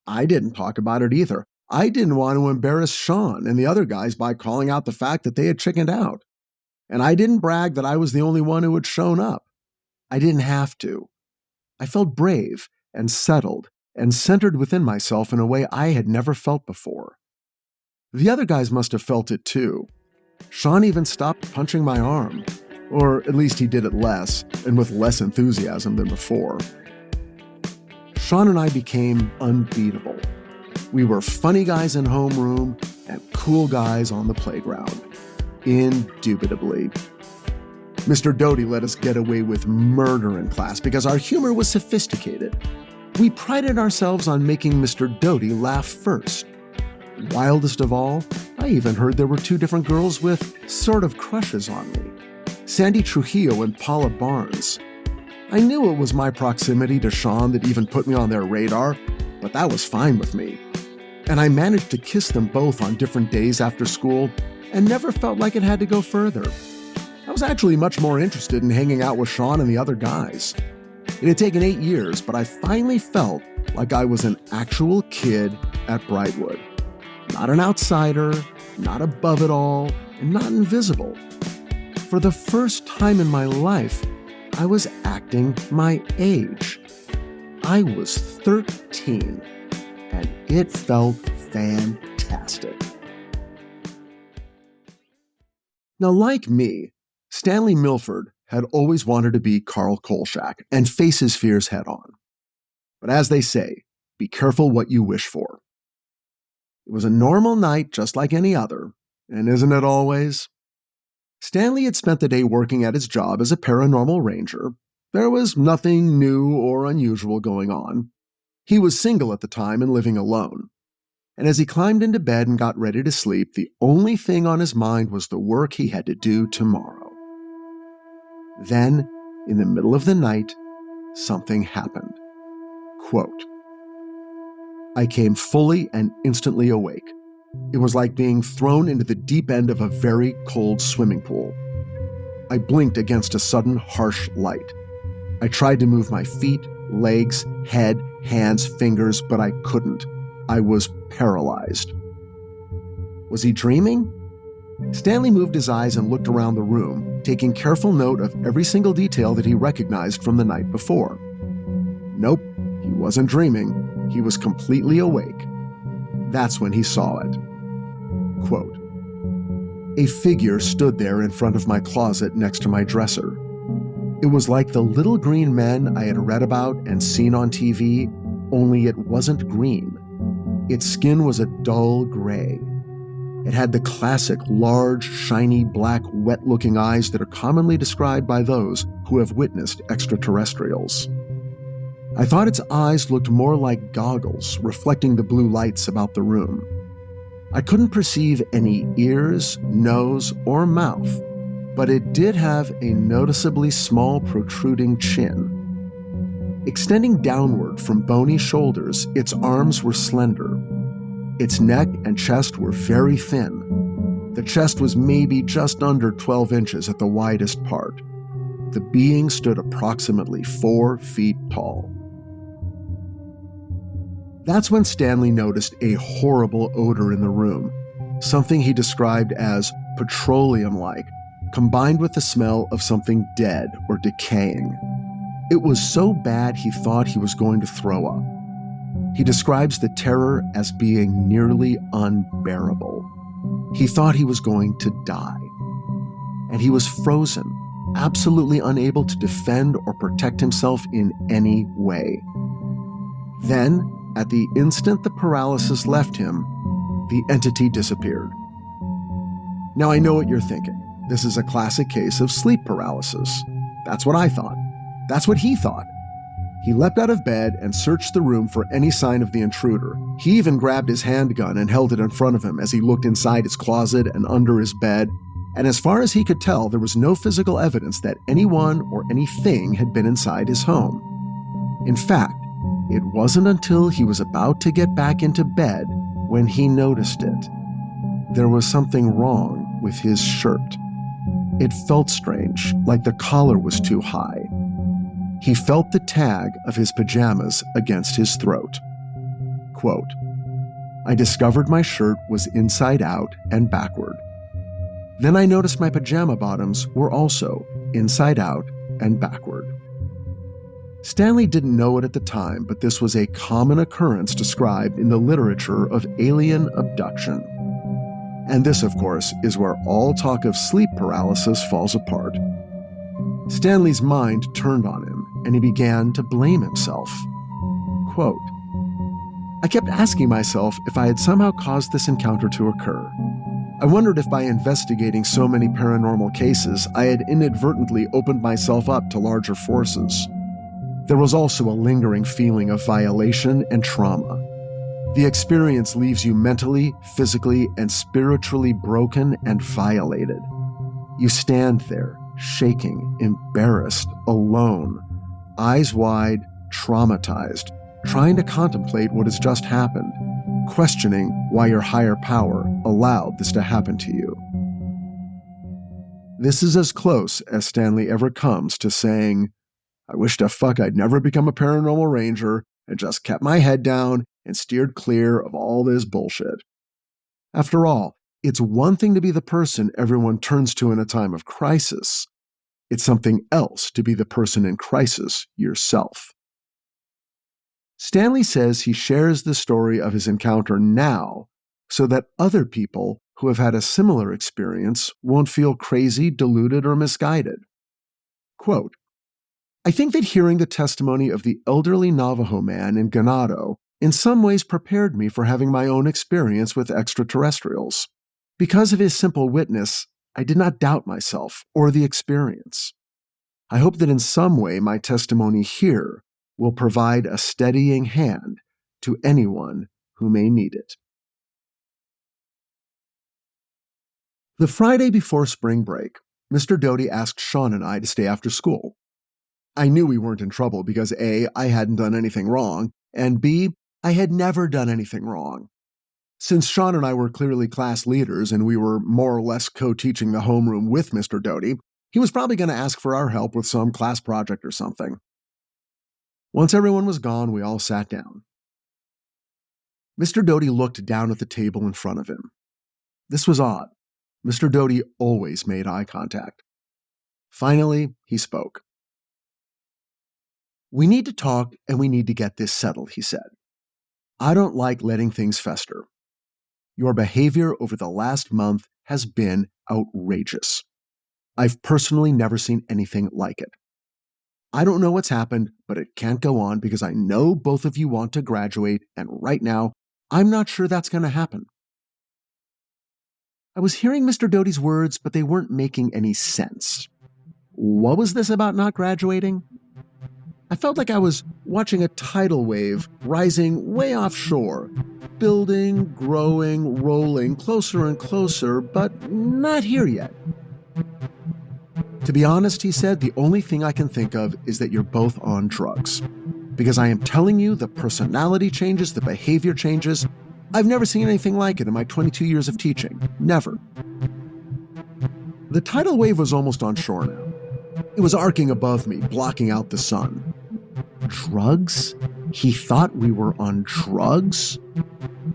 I didn't talk about it either. I didn't want to embarrass Sean and the other guys by calling out the fact that they had chickened out. And I didn't brag that I was the only one who had shown up. I didn't have to. I felt brave and settled and centered within myself in a way I had never felt before. The other guys must have felt it too. Sean even stopped punching my arm, or at least he did it less and with less enthusiasm than before. Sean and I became unbeatable. We were funny guys in homeroom and cool guys on the playground. Indubitably. Mr. Doty let us get away with murder in class because our humor was sophisticated. We prided ourselves on making Mr. Doty laugh first. Wildest of all, I even heard there were two different girls with sort of crushes on me. Sandy Trujillo and Paula Barnes. I knew it was my proximity to Sean that even put me on their radar, but that was fine with me. And I managed to kiss them both on different days after school and never felt like it had to go further. I was actually much more interested in hanging out with Sean and the other guys. It had taken 8 years, but I finally felt like I was an actual kid at Brightwood. Not an outsider, not above it all, and not invisible. For the first time in my life, I was acting my age. I was 13, and it felt fantastic. Now, like me, Stanley Milford had always wanted to be Carl Kolchak and face his fears head on. But as they say, be careful what you wish for. It was a normal night just like any other, and isn't it always? Stanley had spent the day working at his job as a paranormal ranger. There was nothing new or unusual going on. He was single at the time and living alone. And as he climbed into bed and got ready to sleep, the only thing on his mind was the work he had to do tomorrow. Then, in the middle of the night, something happened. Quote, I came fully and instantly awake. It was like being thrown into the deep end of a very cold swimming pool. I blinked against a sudden harsh light. I tried to move my feet, legs, head, hands, fingers, but I couldn't. I was paralyzed. Was he dreaming? Stanley moved his eyes and looked around the room, taking careful note of every single detail that he recognized from the night before. Nope, he wasn't dreaming. He was completely awake. That's when he saw it. Quote, "A figure stood there in front of my closet next to my dresser. It was like the little green men I had read about and seen on TV, only it wasn't green. Its skin was a dull gray. It had the classic large, shiny, black, wet-looking eyes that are commonly described by those who have witnessed extraterrestrials. I thought its eyes looked more like goggles, reflecting the blue lights about the room. I couldn't perceive any ears, nose, or mouth, but it did have a noticeably small protruding chin. Extending downward from bony shoulders, its arms were slender. Its neck and chest were very thin. The chest was maybe just under 12 inches at the widest part. The being stood approximately 4 feet tall." That's when Stanley noticed a horrible odor in the room, something he described as petroleum-like, combined with the smell of something dead or decaying. It was so bad he thought he was going to throw up. He describes the terror as being nearly unbearable. He thought he was going to die. And he was frozen, absolutely unable to defend or protect himself in any way. Then, at the instant the paralysis left him, the entity disappeared. Now I know what you're thinking. This is a classic case of sleep paralysis. That's what I thought. That's what he thought. He leapt out of bed and searched the room for any sign of the intruder. He even grabbed his handgun and held it in front of him as he looked inside his closet and under his bed, and as far as he could tell, there was no physical evidence that anyone or anything had been inside his home. In fact, it wasn't until he was about to get back into bed when he noticed it. There was something wrong with his shirt. It felt strange, like the collar was too high. He felt the tag of his pajamas against his throat. Quote, "I discovered my shirt was inside out and backward. Then I noticed my pajama bottoms were also inside out and backward." Stanley didn't know it at the time, but this was a common occurrence described in the literature of alien abduction. And this, of course, is where all talk of sleep paralysis falls apart. Stanley's mind turned on him, and he began to blame himself. Quote, "I kept asking myself if I had somehow caused this encounter to occur. I wondered if by investigating so many paranormal cases, I had inadvertently opened myself up to larger forces. There was also a lingering feeling of violation and trauma. The experience leaves you mentally, physically, and spiritually broken and violated. You stand there, shaking, embarrassed, alone, eyes wide, traumatized, trying to contemplate what has just happened, questioning why your higher power allowed this to happen to you." This is as close as Stanley ever comes to saying, "I wish to fuck I'd never become a paranormal ranger and just kept my head down and steered clear of all this bullshit." After all, it's one thing to be the person everyone turns to in a time of crisis. It's something else to be the person in crisis yourself. Stanley says he shares the story of his encounter now so that other people who have had a similar experience won't feel crazy, deluded, or misguided. Quote, "I think that hearing the testimony of the elderly Navajo man in Ganado in some ways prepared me for having my own experience with extraterrestrials. Because of his simple witness, I did not doubt myself or the experience. I hope that in some way my testimony here will provide a steadying hand to anyone who may need it." The Friday before spring break, Mr. Doty asked Sean and I to stay after school. I knew we weren't in trouble because A, I hadn't done anything wrong, and B, I had never done anything wrong. Since Sean and I were clearly class leaders and we were more or less co-teaching the homeroom with Mr. Doty, he was probably going to ask for our help with some class project or something. Once everyone was gone, we all sat down. Mr. Doty looked down at the table in front of him. This was odd. Mr. Doty always made eye contact. Finally, he spoke. "We need to talk and we need to get this settled," he said. "I don't like letting things fester. Your behavior over the last month has been outrageous. I've personally never seen anything like it. I don't know what's happened, but it can't go on because I know both of you want to graduate, and right now, I'm not sure that's going to happen." I was hearing Mr. Doty's words, but they weren't making any sense. What was this about not graduating? I felt like I was watching a tidal wave rising way offshore, building, growing, rolling closer and closer, but not here yet. "To be honest," he said, "the only thing I can think of is that you're both on drugs. Because I am telling you, the personality changes, the behavior changes. I've never seen anything like it in my 22 years of teaching. Never." The tidal wave was almost on shore now. It was arcing above me, blocking out the sun. Drugs? He thought we were on drugs?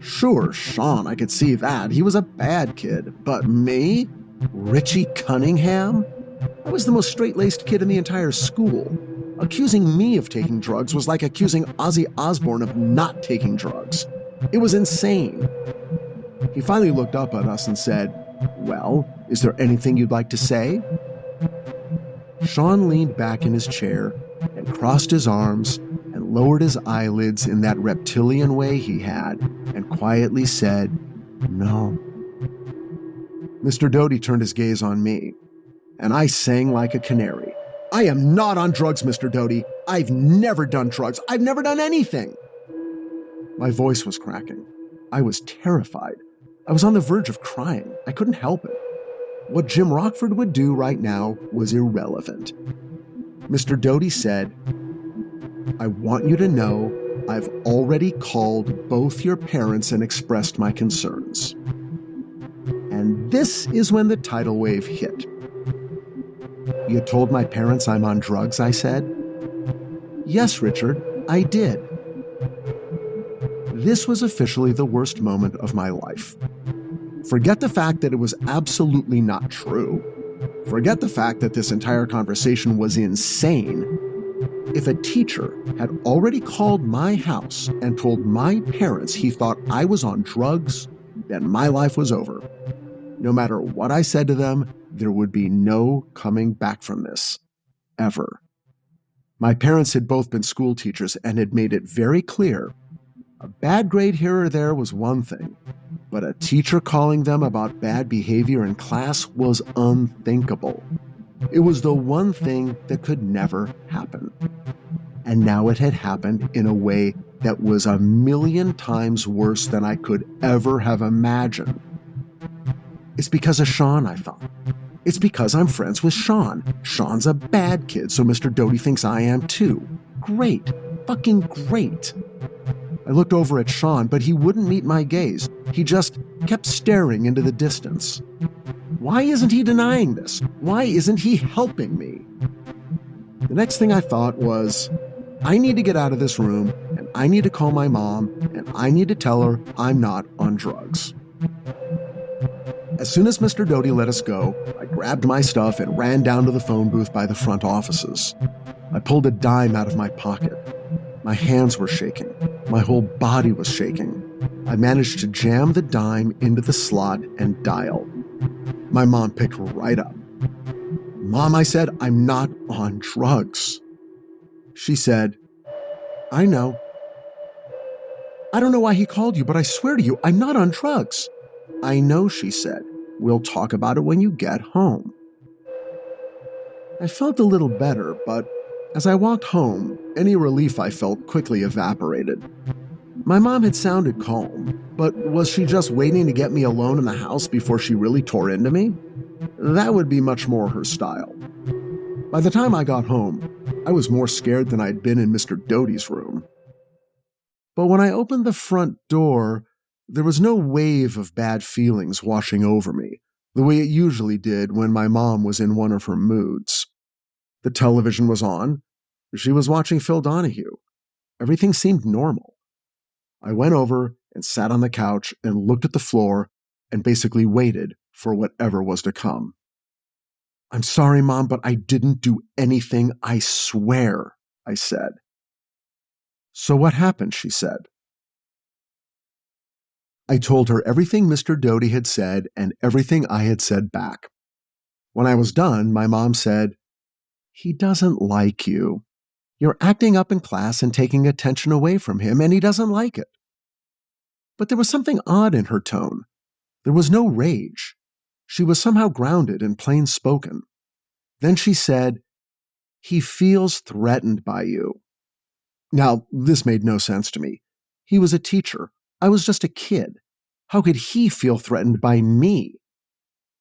Sure, Sean, I could see that. He was a bad kid. But me? Richie Cunningham? I was the most straight-laced kid in the entire school. Accusing me of taking drugs was like accusing Ozzy Osbourne of not taking drugs. It was insane. He finally looked up at us and said, "Well, is there anything you'd like to say?" Sean leaned back in his chair and crossed his arms and lowered his eyelids in that reptilian way he had and quietly said, "No." Mr. Doty turned his gaze on me, and I sang like a canary. "I am not on drugs, Mr. Doty. I've never done drugs. I've never done anything." My voice was cracking. I was terrified. I was on the verge of crying. I couldn't help it. What Jim Rockford would do right now was irrelevant. Mr. Doty said, "I want you to know I've already called both your parents and expressed my concerns." And this is when the tidal wave hit. "You told my parents I'm on drugs," I said. "Yes, Richard, I did." This was officially the worst moment of my life. Forget the fact that it was absolutely not true. Forget the fact that this entire conversation was insane. If a teacher had already called my house and told my parents he thought I was on drugs, then my life was over. No matter what I said to them, there would be no coming back from this. Ever. My parents had both been school teachers and had made it very clear a bad grade here or there was one thing, but a teacher calling them about bad behavior in class was unthinkable. It was the one thing that could never happen. And now it had happened in a way that was 1,000,000 times worse than I could ever have imagined. It's because of Sean, I thought. It's because I'm friends with Sean. Sean's a bad kid, so Mr. Doty thinks I am too. Great. Fucking great. I looked over at Sean, but he wouldn't meet my gaze. He just kept staring into the distance. Why isn't he denying this? Why isn't he helping me? The next thing I thought was, I need to get out of this room, and I need to call my mom, and I need to tell her I'm not on drugs. As soon as Mr. Doty let us go, I grabbed my stuff and ran down to the phone booth by the front offices. I pulled a dime out of my pocket. My hands were shaking. My whole body was shaking. I managed to jam the dime into the slot and dial. My mom picked right up. "Mom," I said, "I'm not on drugs." She said, "I know." "I don't know why he called you, but I swear to you, I'm not on drugs." "I know," she said. "We'll talk about it when you get home." I felt a little better, but as I walked home, any relief I felt quickly evaporated. My mom had sounded calm, but was she just waiting to get me alone in the house before she really tore into me? That would be much more her style. By the time I got home, I was more scared than I'd been in Mr. Doty's room. But when I opened the front door, There was no wave of bad feelings washing over me, the way it usually did when my mom was in one of her moods. The television was on. She was watching Phil Donahue. Everything seemed normal. I went over and sat on the couch and looked at the floor and basically waited for whatever was to come. "I'm sorry, Mom, but I didn't do anything, I swear," I said. "So what happened?" she said. I told her everything Mr. Doty had said and everything I had said back. When I was done, my mom said, "He doesn't like you. You're acting up in class and taking attention away from him, and he doesn't like it." But there was something odd in her tone. There was no rage. She was somehow grounded and plain spoken. Then she said, "He feels threatened by you." Now, this made no sense to me. He was a teacher. I was just a kid. How could he feel threatened by me?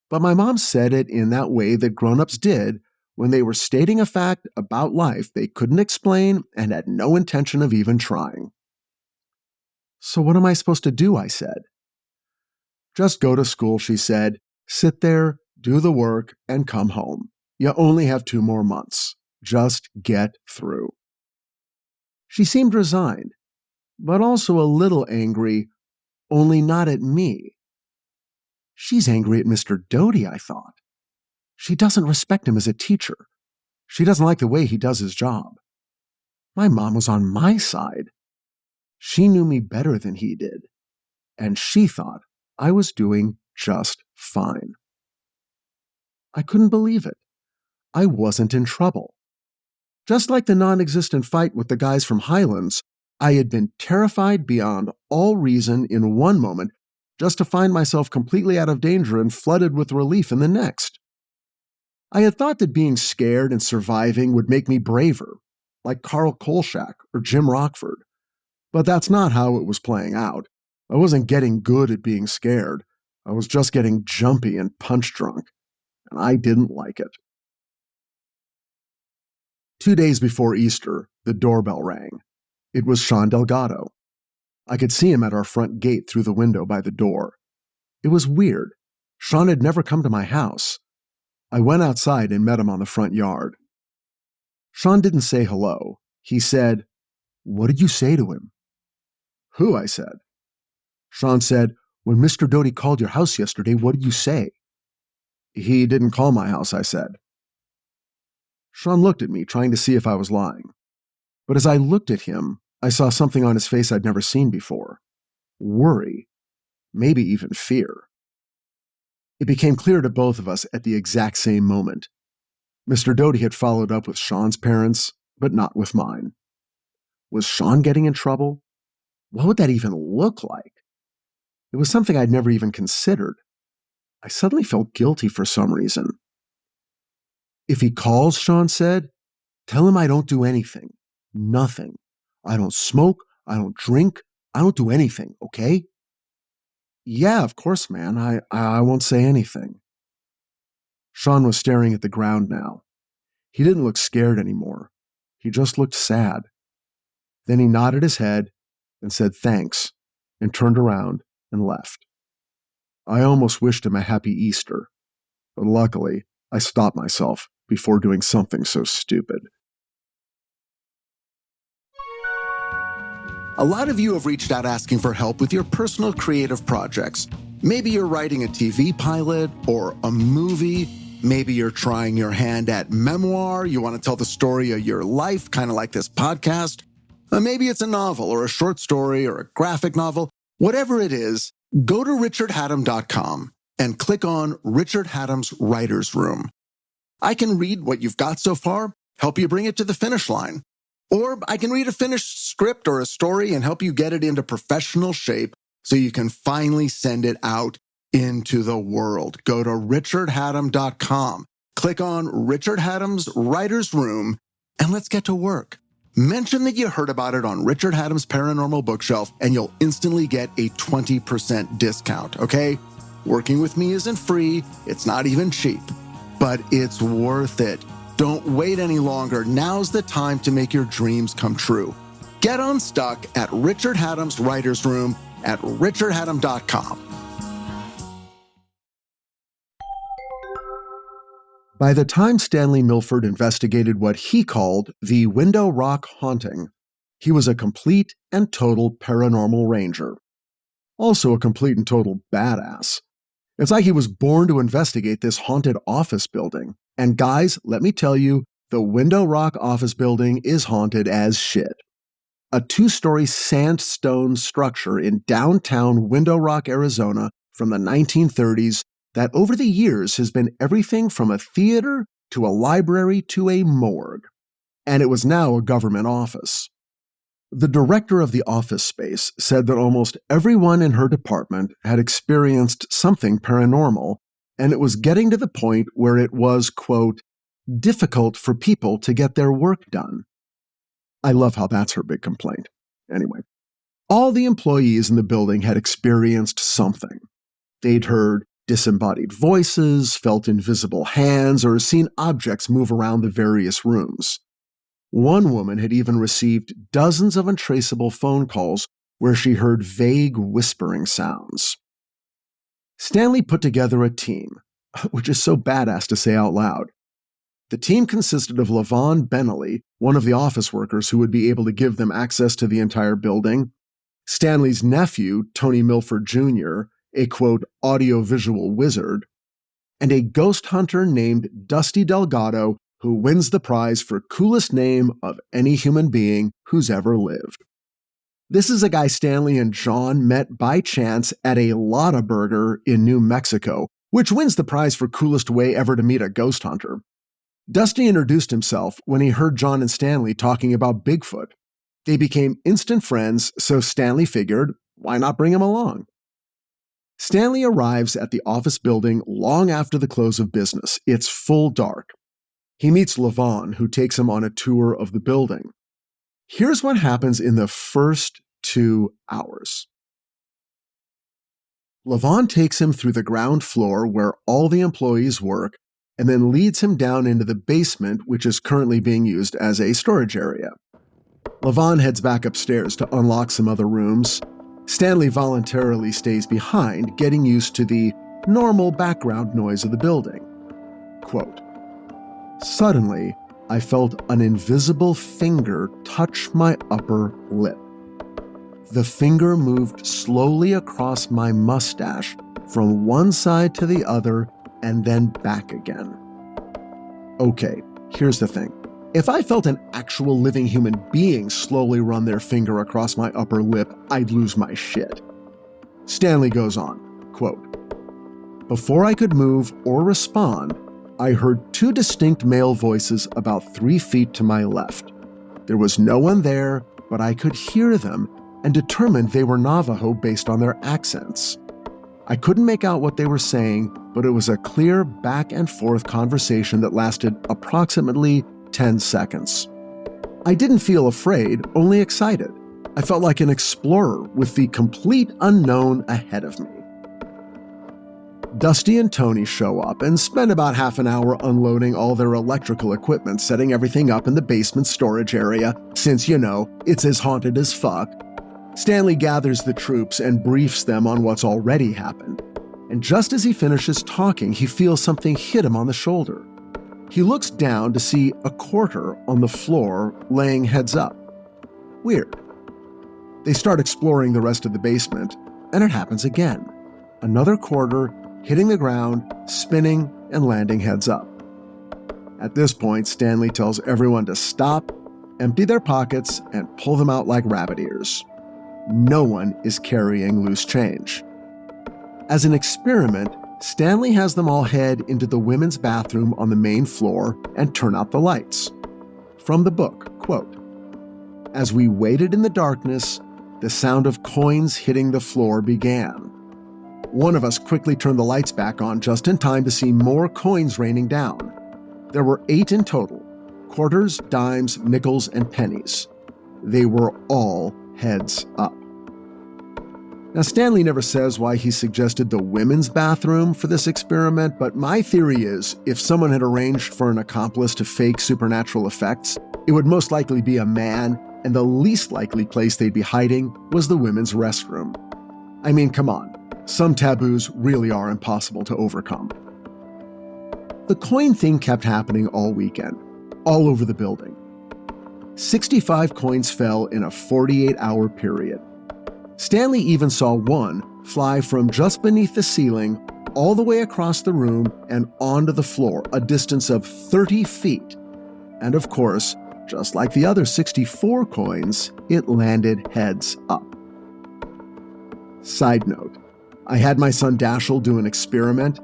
But my mom said it in that way that grown-ups did when they were stating a fact about life they couldn't explain and had no intention of even trying. "So what am I supposed to do?" I said. "Just go to school," she said. "Sit there, do the work, and come home. You only have 2 more months. Just get through." She seemed resigned, but also a little angry, only not at me. She's angry at Mr. Doty, I thought. She doesn't respect him as a teacher. She doesn't like the way he does his job. My mom was on my side. She knew me better than he did, and she thought I was doing just fine. I couldn't believe it. I wasn't in trouble. Just like the non-existent fight with the guys from Highlands, I had been terrified beyond all reason in one moment, just to find myself completely out of danger and flooded with relief in the next. I had thought that being scared and surviving would make me braver, like Carl Kolchak or Jim Rockford. But that's not how it was playing out. I wasn't getting good at being scared. I was just getting jumpy and punch drunk, and I didn't like it. 2 days before Easter, the doorbell rang. It was Sean Delgado. I could see him at our front gate through the window by the door. It was weird. Sean had never come to my house. I went outside and met him on the front yard. Sean didn't say hello. He said, "What did you say to him?" "Who?" I said. Sean said, "When Mr. Doty called your house yesterday, what did you say?" "He didn't call my house," I said. Sean looked at me, trying to see if I was lying. But as I looked at him, I saw something on his face I'd never seen before. Worry. Maybe even fear. It became clear to both of us at the exact same moment. Mr. Doty had followed up with Sean's parents, but not with mine. Was Sean getting in trouble? What would that even look like? It was something I'd never even considered. I suddenly felt guilty for some reason. "If he calls," Sean said, "tell him I don't do anything. Nothing. I don't smoke. I don't drink. I don't do anything, okay?" "Yeah, of course, man. I won't say anything." Sean was staring at the ground now. He didn't look scared anymore. He just looked sad. Then he nodded his head and said thanks and turned around and left. I almost wished him a happy Easter, but luckily I stopped myself before doing something so stupid. A lot of you have reached out asking for help with your personal creative projects. Maybe you're writing a TV pilot or a movie. Maybe you're trying your hand at memoir. You want to tell the story of your life, kind of like this podcast. Or maybe it's a novel or a short story or a graphic novel. Whatever it is, go to richardhatem.com and click on Richard Hatem's Writer's Room. I can read what you've got so far, help you bring it to the finish line. Or I can read a finished script or a story and help you get it into professional shape so you can finally send it out into the world. Go to richardhatem.com, click on Richard Hatem's Writer's Room, and let's get to work. Mention that you heard about it on Richard Hatem's Paranormal Bookshelf, and you'll instantly get a 20% discount, okay? Working with me isn't free, it's not even cheap, but it's worth it. Don't wait any longer. Now's the time to make your dreams come true. Get unstuck at Richard Hatem's Writer's Room at richardhatem.com. By the time Stanley Milford investigated what he called the Window Rock haunting, he was a complete and total paranormal ranger. Also a complete and total badass. It's like he was born to investigate this haunted office building. And guys, let me tell you, the Window Rock office building is haunted as shit. A 2-story sandstone structure in downtown Window Rock, Arizona from the 1930s that over the years has been everything from a theater to a library to a morgue. And it was now a government office. The director of the office space said that almost everyone in her department had experienced something paranormal, and it was getting to the point where it was, quote, difficult for people to get their work done. I love how that's her big complaint. Anyway, all the employees in the building had experienced something. They'd heard disembodied voices, felt invisible hands, or seen objects move around the various rooms. One woman had even received dozens of untraceable phone calls where she heard vague whispering sounds. Stanley put together a team, which is so badass to say out loud. The team consisted of Levon Benelli, one of the office workers who would be able to give them access to the entire building, Stanley's nephew, Tony Milford Jr., a, quote, audiovisual wizard, and a ghost hunter named Dusty Delgado, who wins the prize for coolest name of any human being who's ever lived. This is a guy Stanley and John met by chance at a Lotta Burger in New Mexico, which wins the prize for coolest way ever to meet a ghost hunter. Dusty introduced himself when he heard John and Stanley talking about Bigfoot. They became instant friends, so Stanley figured, why not bring him along? Stanley arrives at the office building long after the close of business. It's full dark. He meets Levon, who takes him on a tour of the building. Here's what happens in the first 2 hours. Levon takes him through the ground floor where all the employees work, and then leads him down into the basement, which is currently being used as a storage area. Levon heads back upstairs to unlock some other rooms. Stanley voluntarily stays behind, getting used to the normal background noise of the building. Quote, suddenly, I felt an invisible finger touch my upper lip. The finger moved slowly across my mustache from one side to the other and then back again. Okay, here's the thing. If I felt an actual living human being slowly run their finger across my upper lip, I'd lose my shit. Stanley goes on, quote, before I could move or respond, I heard 2 distinct male voices about 3 feet to my left. There was no one there, but I could hear them and determined they were Navajo based on their accents. I couldn't make out what they were saying, but it was a clear back and forth conversation that lasted approximately 10 seconds. I didn't feel afraid, only excited. I felt like an explorer with the complete unknown ahead of me. Dusty and Tony show up and spend about half an hour unloading all their electrical equipment, setting everything up in the basement storage area, since, you know, it's as haunted as fuck. Stanley gathers the troops and briefs them on what's already happened. And just as he finishes talking, he feels something hit him on the shoulder. He looks down to see a quarter on the floor laying heads up. Weird. They start exploring the rest of the basement, and it happens again. Another quarter hitting the ground, spinning, and landing heads up. At this point, Stanley tells everyone to stop, empty their pockets, and pull them out like rabbit ears. No one is carrying loose change. As an experiment, Stanley has them all head into the women's bathroom on the main floor and turn out the lights. From the book, quote, as we waited in the darkness, the sound of coins hitting the floor began. One of us quickly turned the lights back on just in time to see more coins raining down. There were 8 in total, quarters, dimes, nickels, and pennies. They were all heads up. Now, Stanley never says why he suggested the women's bathroom for this experiment, but my theory is if someone had arranged for an accomplice to fake supernatural effects, it would most likely be a man, and the least likely place they'd be hiding was the women's restroom. I mean, come on, some taboos really are impossible to overcome. The coin thing kept happening all weekend, all over the building. 65 coins fell in a 48-hour period. Stanley even saw one fly from just beneath the ceiling all the way across the room and onto the floor, a distance of 30 feet. And of course, just like the other 64 coins, it landed heads up. Side note, I had my son Dashiell do an experiment.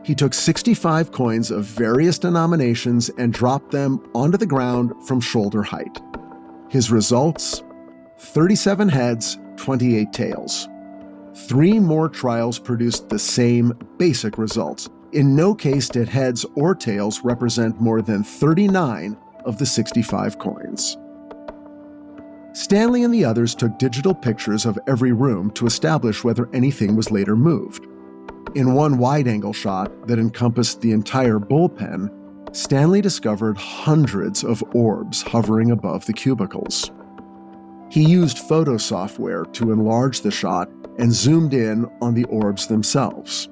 He took 65 coins of various denominations and dropped them onto the ground from shoulder height. His results? 37 heads, 28 tails. 3 more trials produced the same basic results. In no case did heads or tails represent more than 39 of the 65 coins. Stanley and the others took digital pictures of every room to establish whether anything was later moved. In one wide-angle shot that encompassed the entire bullpen, Stanley discovered hundreds of orbs hovering above the cubicles. He used photo software to enlarge the shot and zoomed in on the orbs themselves.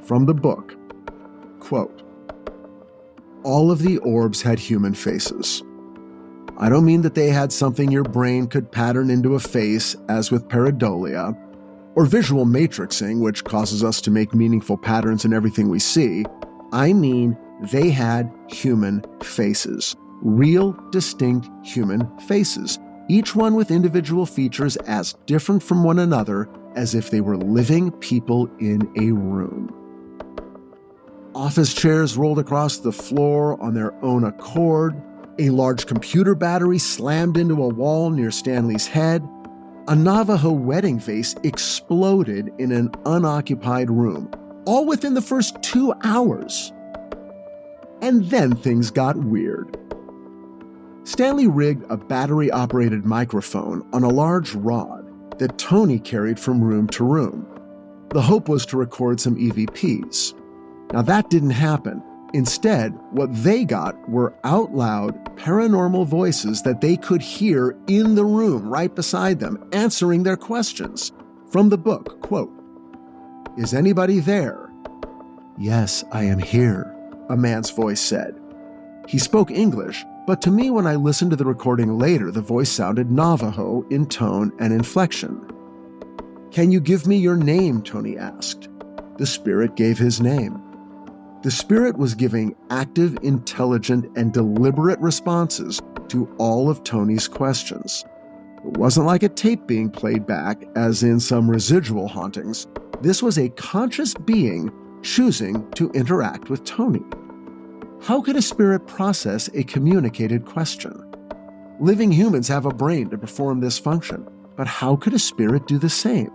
From the book, quote, "All of the orbs had human faces. I don't mean that they had something your brain could pattern into a face, as with pareidolia, or visual matrixing, which causes us to make meaningful patterns in everything we see. I mean they had human faces, real, distinct human faces, each one with individual features as different from one another as if they were living people in a room. Office chairs rolled across the floor on their own accord. A large computer battery slammed into a wall near Stanley's head. A Navajo wedding vase exploded in an unoccupied room, all within the first 2 hours. And then things got weird. Stanley rigged a battery-operated microphone on a large rod that Tony carried from room to room. The hope was to record some EVPs. Now that didn't happen. Instead, what they got were out-loud, paranormal voices that they could hear in the room right beside them, answering their questions. From the book, quote, "Is anybody there?" "Yes, I am here," a man's voice said. He spoke English, but to me when I listened to the recording later, the voice sounded Navajo in tone and inflection. "Can you give me your name?" Tony asked. The spirit gave his name. The spirit was giving active, intelligent, and deliberate responses to all of Tony's questions. It wasn't like a tape being played back, as in some residual hauntings. This was a conscious being choosing to interact with Tony. How could a spirit process a communicated question? Living humans have a brain to perform this function, but how could a spirit do the same?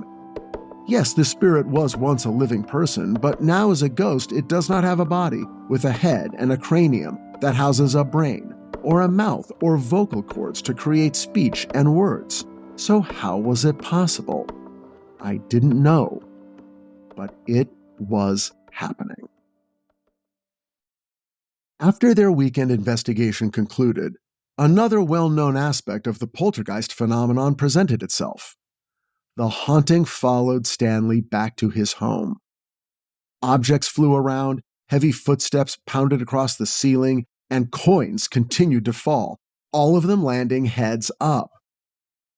Yes, the spirit was once a living person, but now as a ghost, it does not have a body with a head and a cranium that houses a brain, or a mouth or vocal cords to create speech and words. So how was it possible? I didn't know, but it was happening. After their weekend investigation concluded, another well-known aspect of the poltergeist phenomenon presented itself. The haunting followed Stanley back to his home. Objects flew around, heavy footsteps pounded across the ceiling, and coins continued to fall, all of them landing heads up.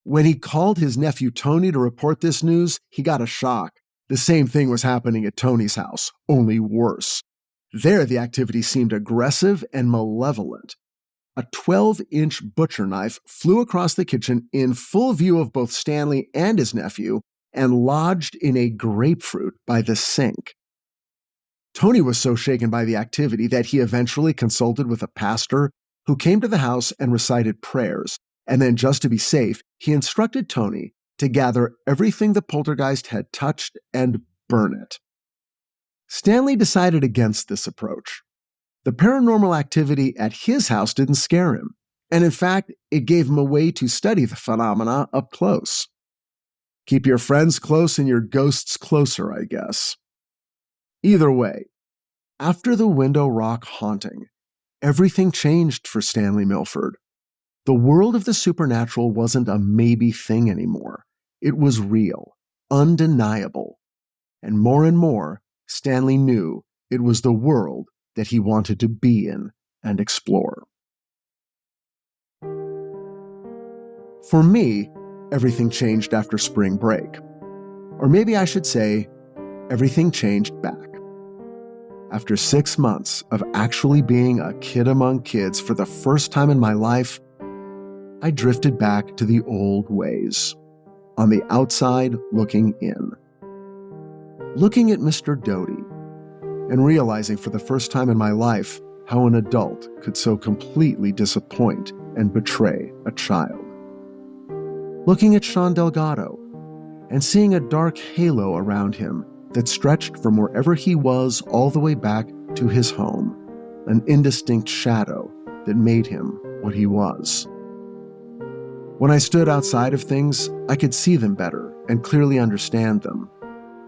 When he called his nephew Tony to report this news, he got a shock. The same thing was happening at Tony's house, only worse. There, the activity seemed aggressive and malevolent. A 12-inch butcher knife flew across the kitchen in full view of both Stanley and his nephew and lodged in a grapefruit by the sink. Tony was so shaken by the activity that he eventually consulted with a pastor who came to the house and recited prayers, and then just to be safe, he instructed Tony to gather everything the poltergeist had touched and burn it. Stanley decided against this approach. The paranormal activity at his house didn't scare him, and in fact, it gave him a way to study the phenomena up close. Keep your friends close and your ghosts closer, I guess. Either way, after the Window Rock haunting, everything changed for Stanley Milford. The world of the supernatural wasn't a maybe thing anymore. It was real, undeniable. And more, Stanley knew it was the world that he wanted to be in and explore. For me, everything changed after spring break. Or maybe I should say, everything changed back. After 6 months of actually being a kid among kids for the first time in my life, I drifted back to the old ways, on the outside looking in. Looking at Mr. Doty, and realizing for the first time in my life how an adult could so completely disappoint and betray a child. Looking at Sean Delgado, and seeing a dark halo around him that stretched from wherever he was all the way back to his home, an indistinct shadow that made him what he was. When I stood outside of things, I could see them better and clearly understand them.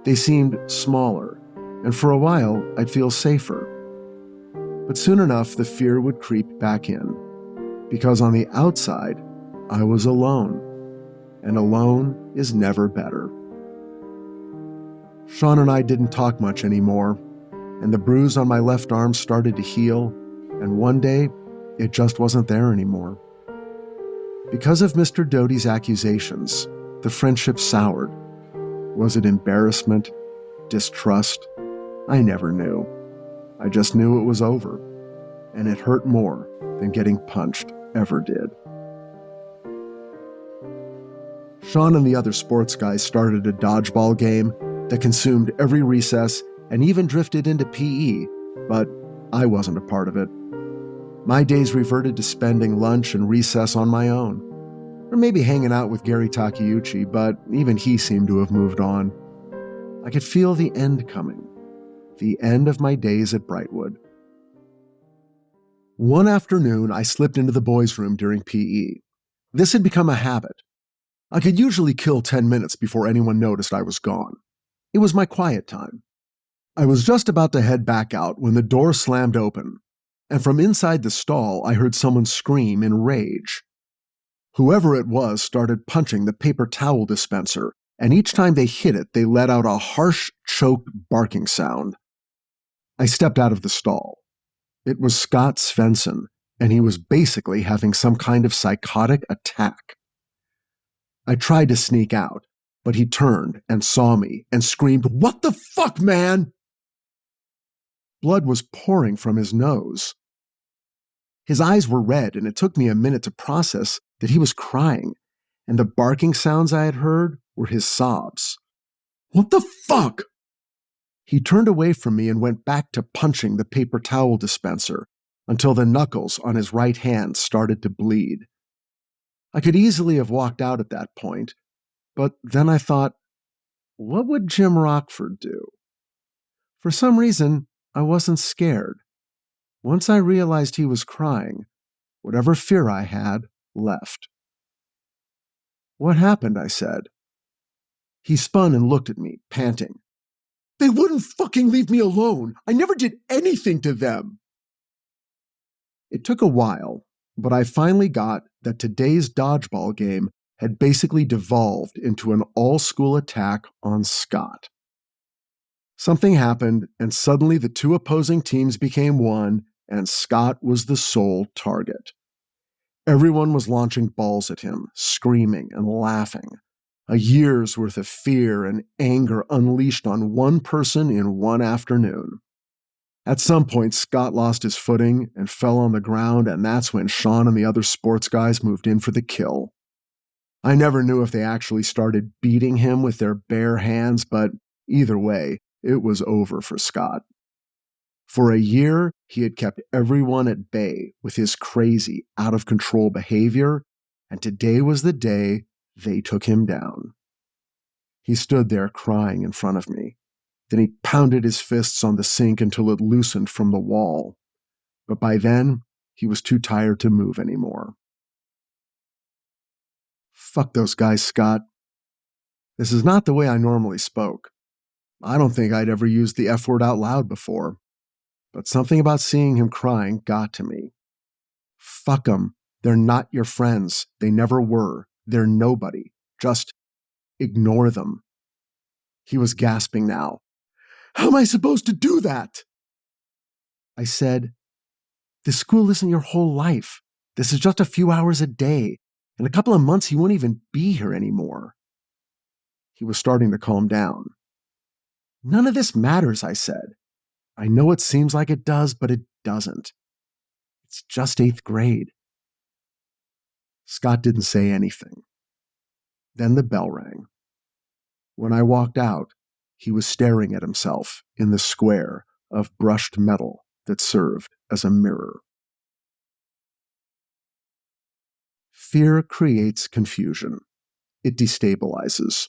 They seemed smaller, and for a while I'd feel safer. But soon enough, the fear would creep back in, because on the outside, I was alone, and alone is never better. Sean and I didn't talk much anymore, and the bruise on my left arm started to heal, and one day, it just wasn't there anymore. Because of Mr. Doty's accusations, the friendship soured. Was it embarrassment? Distrust? I never knew. I just knew it was over, and it hurt more than getting punched ever did. Sean and the other sports guys started a dodgeball game that consumed every recess and even drifted into PE, but I wasn't a part of it. My days reverted to spending lunch and recess on my own, or maybe hanging out with Gary Takeuchi, but even he seemed to have moved on. I could feel the end coming, the end of my days at Brightwood. One afternoon, I slipped into the boys' room during PE. This had become a habit. I could usually kill 10 minutes before anyone noticed I was gone. It was my quiet time. I was just about to head back out when the door slammed open, and from inside the stall I heard someone scream in rage. Whoever it was started punching the paper towel dispenser, and each time they hit it, they let out a harsh, choked barking sound. I stepped out of the stall. It was Scott Svensson, and he was basically having some kind of psychotic attack. I tried to sneak out, but he turned and saw me and screamed, "What the fuck, man?" Blood was pouring from his nose. His eyes were red, and it took me a minute to process that he was crying, and the barking sounds I had heard were his sobs. "What the fuck?" He turned away from me and went back to punching the paper towel dispenser until the knuckles on his right hand started to bleed. I could easily have walked out at that point, but then I thought, what would Jim Rockford do? For some reason, I wasn't scared. Once I realized he was crying, whatever fear I had left. "What happened?" I said. He spun and looked at me, panting. "They wouldn't fucking leave me alone. I never did anything to them." It took a while, but I finally got that today's dodgeball game had basically devolved into an all-school attack on Scott. Something happened, and suddenly the two opposing teams became one, and Scott was the sole target. Everyone was launching balls at him, screaming and laughing. A year's worth of fear and anger unleashed on one person in one afternoon. At some point, Scott lost his footing and fell on the ground, and that's when Sean and the other sports guys moved in for the kill. I never knew if they actually started beating him with their bare hands, but either way, it was over for Scott. For a year, he had kept everyone at bay with his crazy, out-of-control behavior, and today was the day they took him down. He stood there crying in front of me. Then he pounded his fists on the sink until it loosened from the wall. But by then, he was too tired to move anymore. "Fuck those guys, Scott." This is not the way I normally spoke. I don't think I'd ever used the F word out loud before. But something about seeing him crying got to me. Fuck them. They're not your friends. They never were. They're nobody. Just ignore them. He was gasping now. How am I supposed to do that? I said, this school isn't your whole life. This is just a few hours a day. In a couple of months, you won't even be here anymore. He was starting to calm down. None of this matters, I said. I know it seems like it does, but it doesn't. It's just 8th grade. Scott didn't say anything. Then the bell rang. When I walked out, he was staring at himself in the square of brushed metal that served as a mirror. Fear creates confusion. It destabilizes.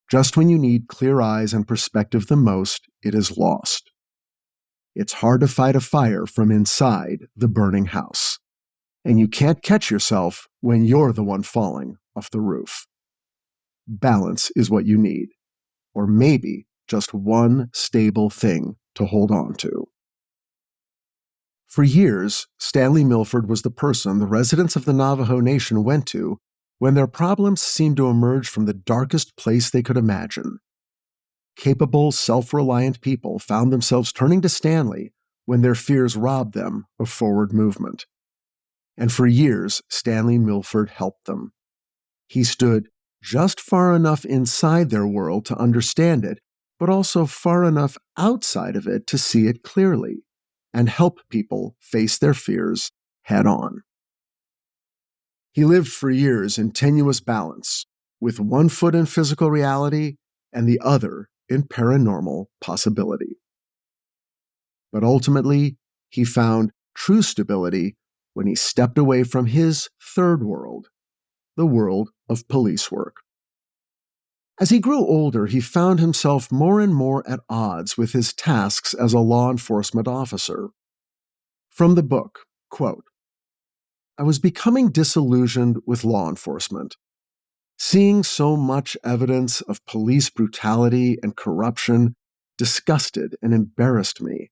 Just when you need clear eyes and perspective the most, it is lost. It's hard to fight a fire from inside the burning house. And you can't catch yourself when you're the one falling off the roof. Balance is what you need, or maybe just one stable thing to hold on to. For years, Stanley Milford was the person the residents of the Navajo Nation went to when their problems seemed to emerge from the darkest place they could imagine. Capable, self-reliant people found themselves turning to Stanley when their fears robbed them of forward movement. And for years, Stanley Milford helped them. He stood just far enough inside their world to understand it, but also far enough outside of it to see it clearly and help people face their fears head on. He lived for years in tenuous balance, with one foot in physical reality and the other in paranormal possibility. But ultimately, he found true stability when he stepped away from his third world, the world of police work. As he grew older, he found himself more and more at odds with his tasks as a law enforcement officer. From the book, quote, I was becoming disillusioned with law enforcement. Seeing so much evidence of police brutality and corruption disgusted and embarrassed me,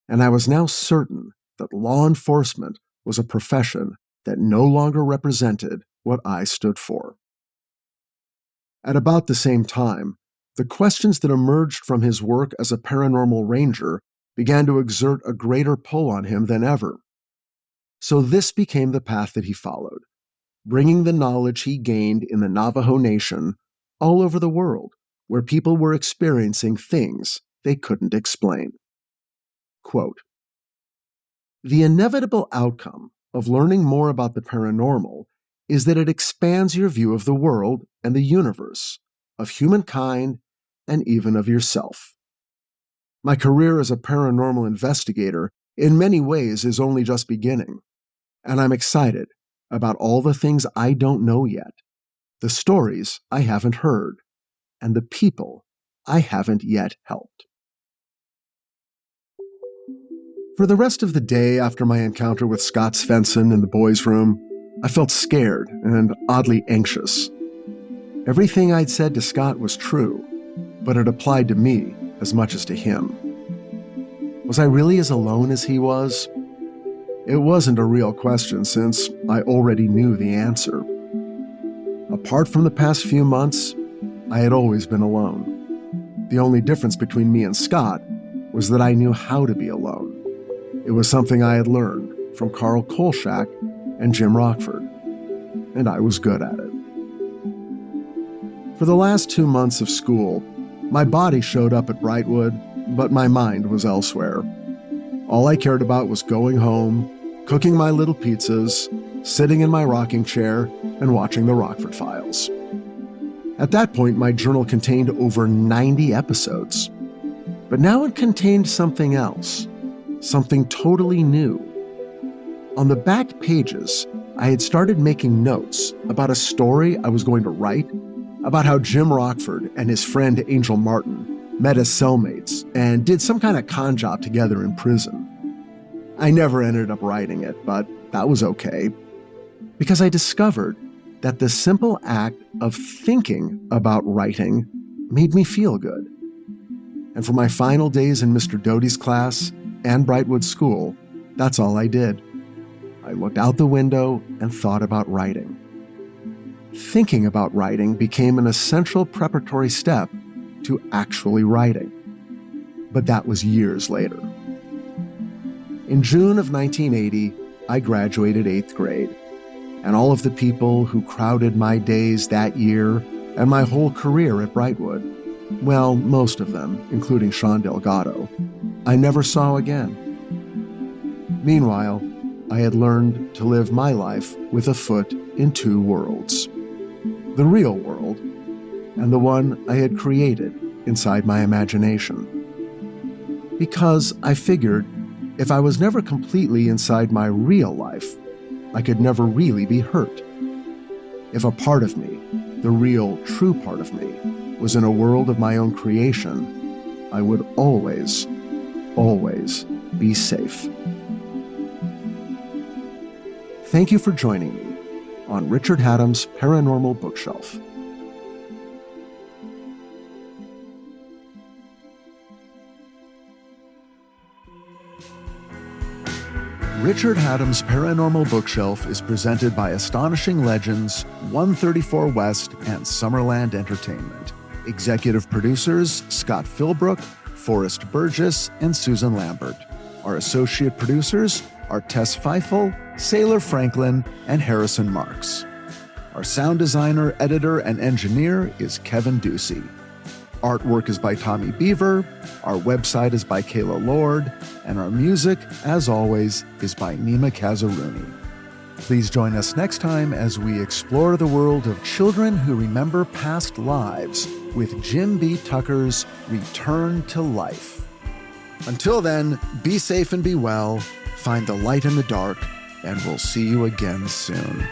and I was now certain that law enforcement was a profession that no longer represented what I stood for. At about the same time, the questions that emerged from his work as a paranormal ranger began to exert a greater pull on him than ever. So this became the path that he followed, bringing the knowledge he gained in the Navajo Nation all over the world, where people were experiencing things they couldn't explain. Quote, the inevitable outcome of learning more about the paranormal is that it expands your view of the world and the universe, of humankind, and even of yourself. My career as a paranormal investigator in many ways is only just beginning, and I'm excited about all the things I don't know yet, the stories I haven't heard, and the people I haven't yet helped. For the rest of the day after my encounter with Scott Svensson in the boys' room, I felt scared and oddly anxious. Everything I'd said to Scott was true, but it applied to me as much as to him. Was I really as alone as he was? It wasn't a real question since I already knew the answer. Apart from the past few months, I had always been alone. The only difference between me and Scott was that I knew how to be alone. It was something I had learned from Carl Kolchak and Jim Rockford, and I was good at it. For the last 2 months of school, my body showed up at Brightwood, but my mind was elsewhere. All I cared about was going home, cooking my little pizzas, sitting in my rocking chair, and watching the Rockford Files. At that point, my journal contained over 90 episodes. But now it contained something else, something totally new. On the back pages, I had started making notes about a story I was going to write, about how Jim Rockford and his friend Angel Martin met as cellmates and did some kind of con job together in prison. I never ended up writing it, but that was okay, because I discovered that the simple act of thinking about writing made me feel good. And for my final days in Mr. Doty's class and Brightwood School, that's all I did. I looked out the window and thought about writing. Thinking about writing became an essential preparatory step to actually writing. But that was years later. In June of 1980, I graduated 8th grade, and all of the people who crowded my days that year and my whole career at Brightwood, well, most of them, including Sean Delgado, I never saw again. Meanwhile, I had learned to live my life with a foot in two worlds. The real world, and the one I had created inside my imagination. Because I figured if I was never completely inside my real life, I could never really be hurt. If a part of me, the real, true part of me, was in a world of my own creation, I would always, always be safe. Thank you for joining me on Richard Hatem's Paranormal Bookshelf. Richard Hatem's Paranormal Bookshelf is presented by Astonishing Legends, 134 West, and Summerland Entertainment. Executive producers Scott Philbrook, Forrest Burgess, and Susan Lambert. Our associate producers are Tess Feifel, Sailor Franklin, and Harrison Marks. Our sound designer, editor, and engineer is Kevin Ducey. Artwork is by Tommy Beaver, our website is by Kayla Lord, and our music, as always, is by Nima Kazaruni. Please join us next time as we explore the world of children who remember past lives with Jim B. Tucker's Return to Life. Until then, be safe and be well, find the light in the dark, and we'll see you again soon.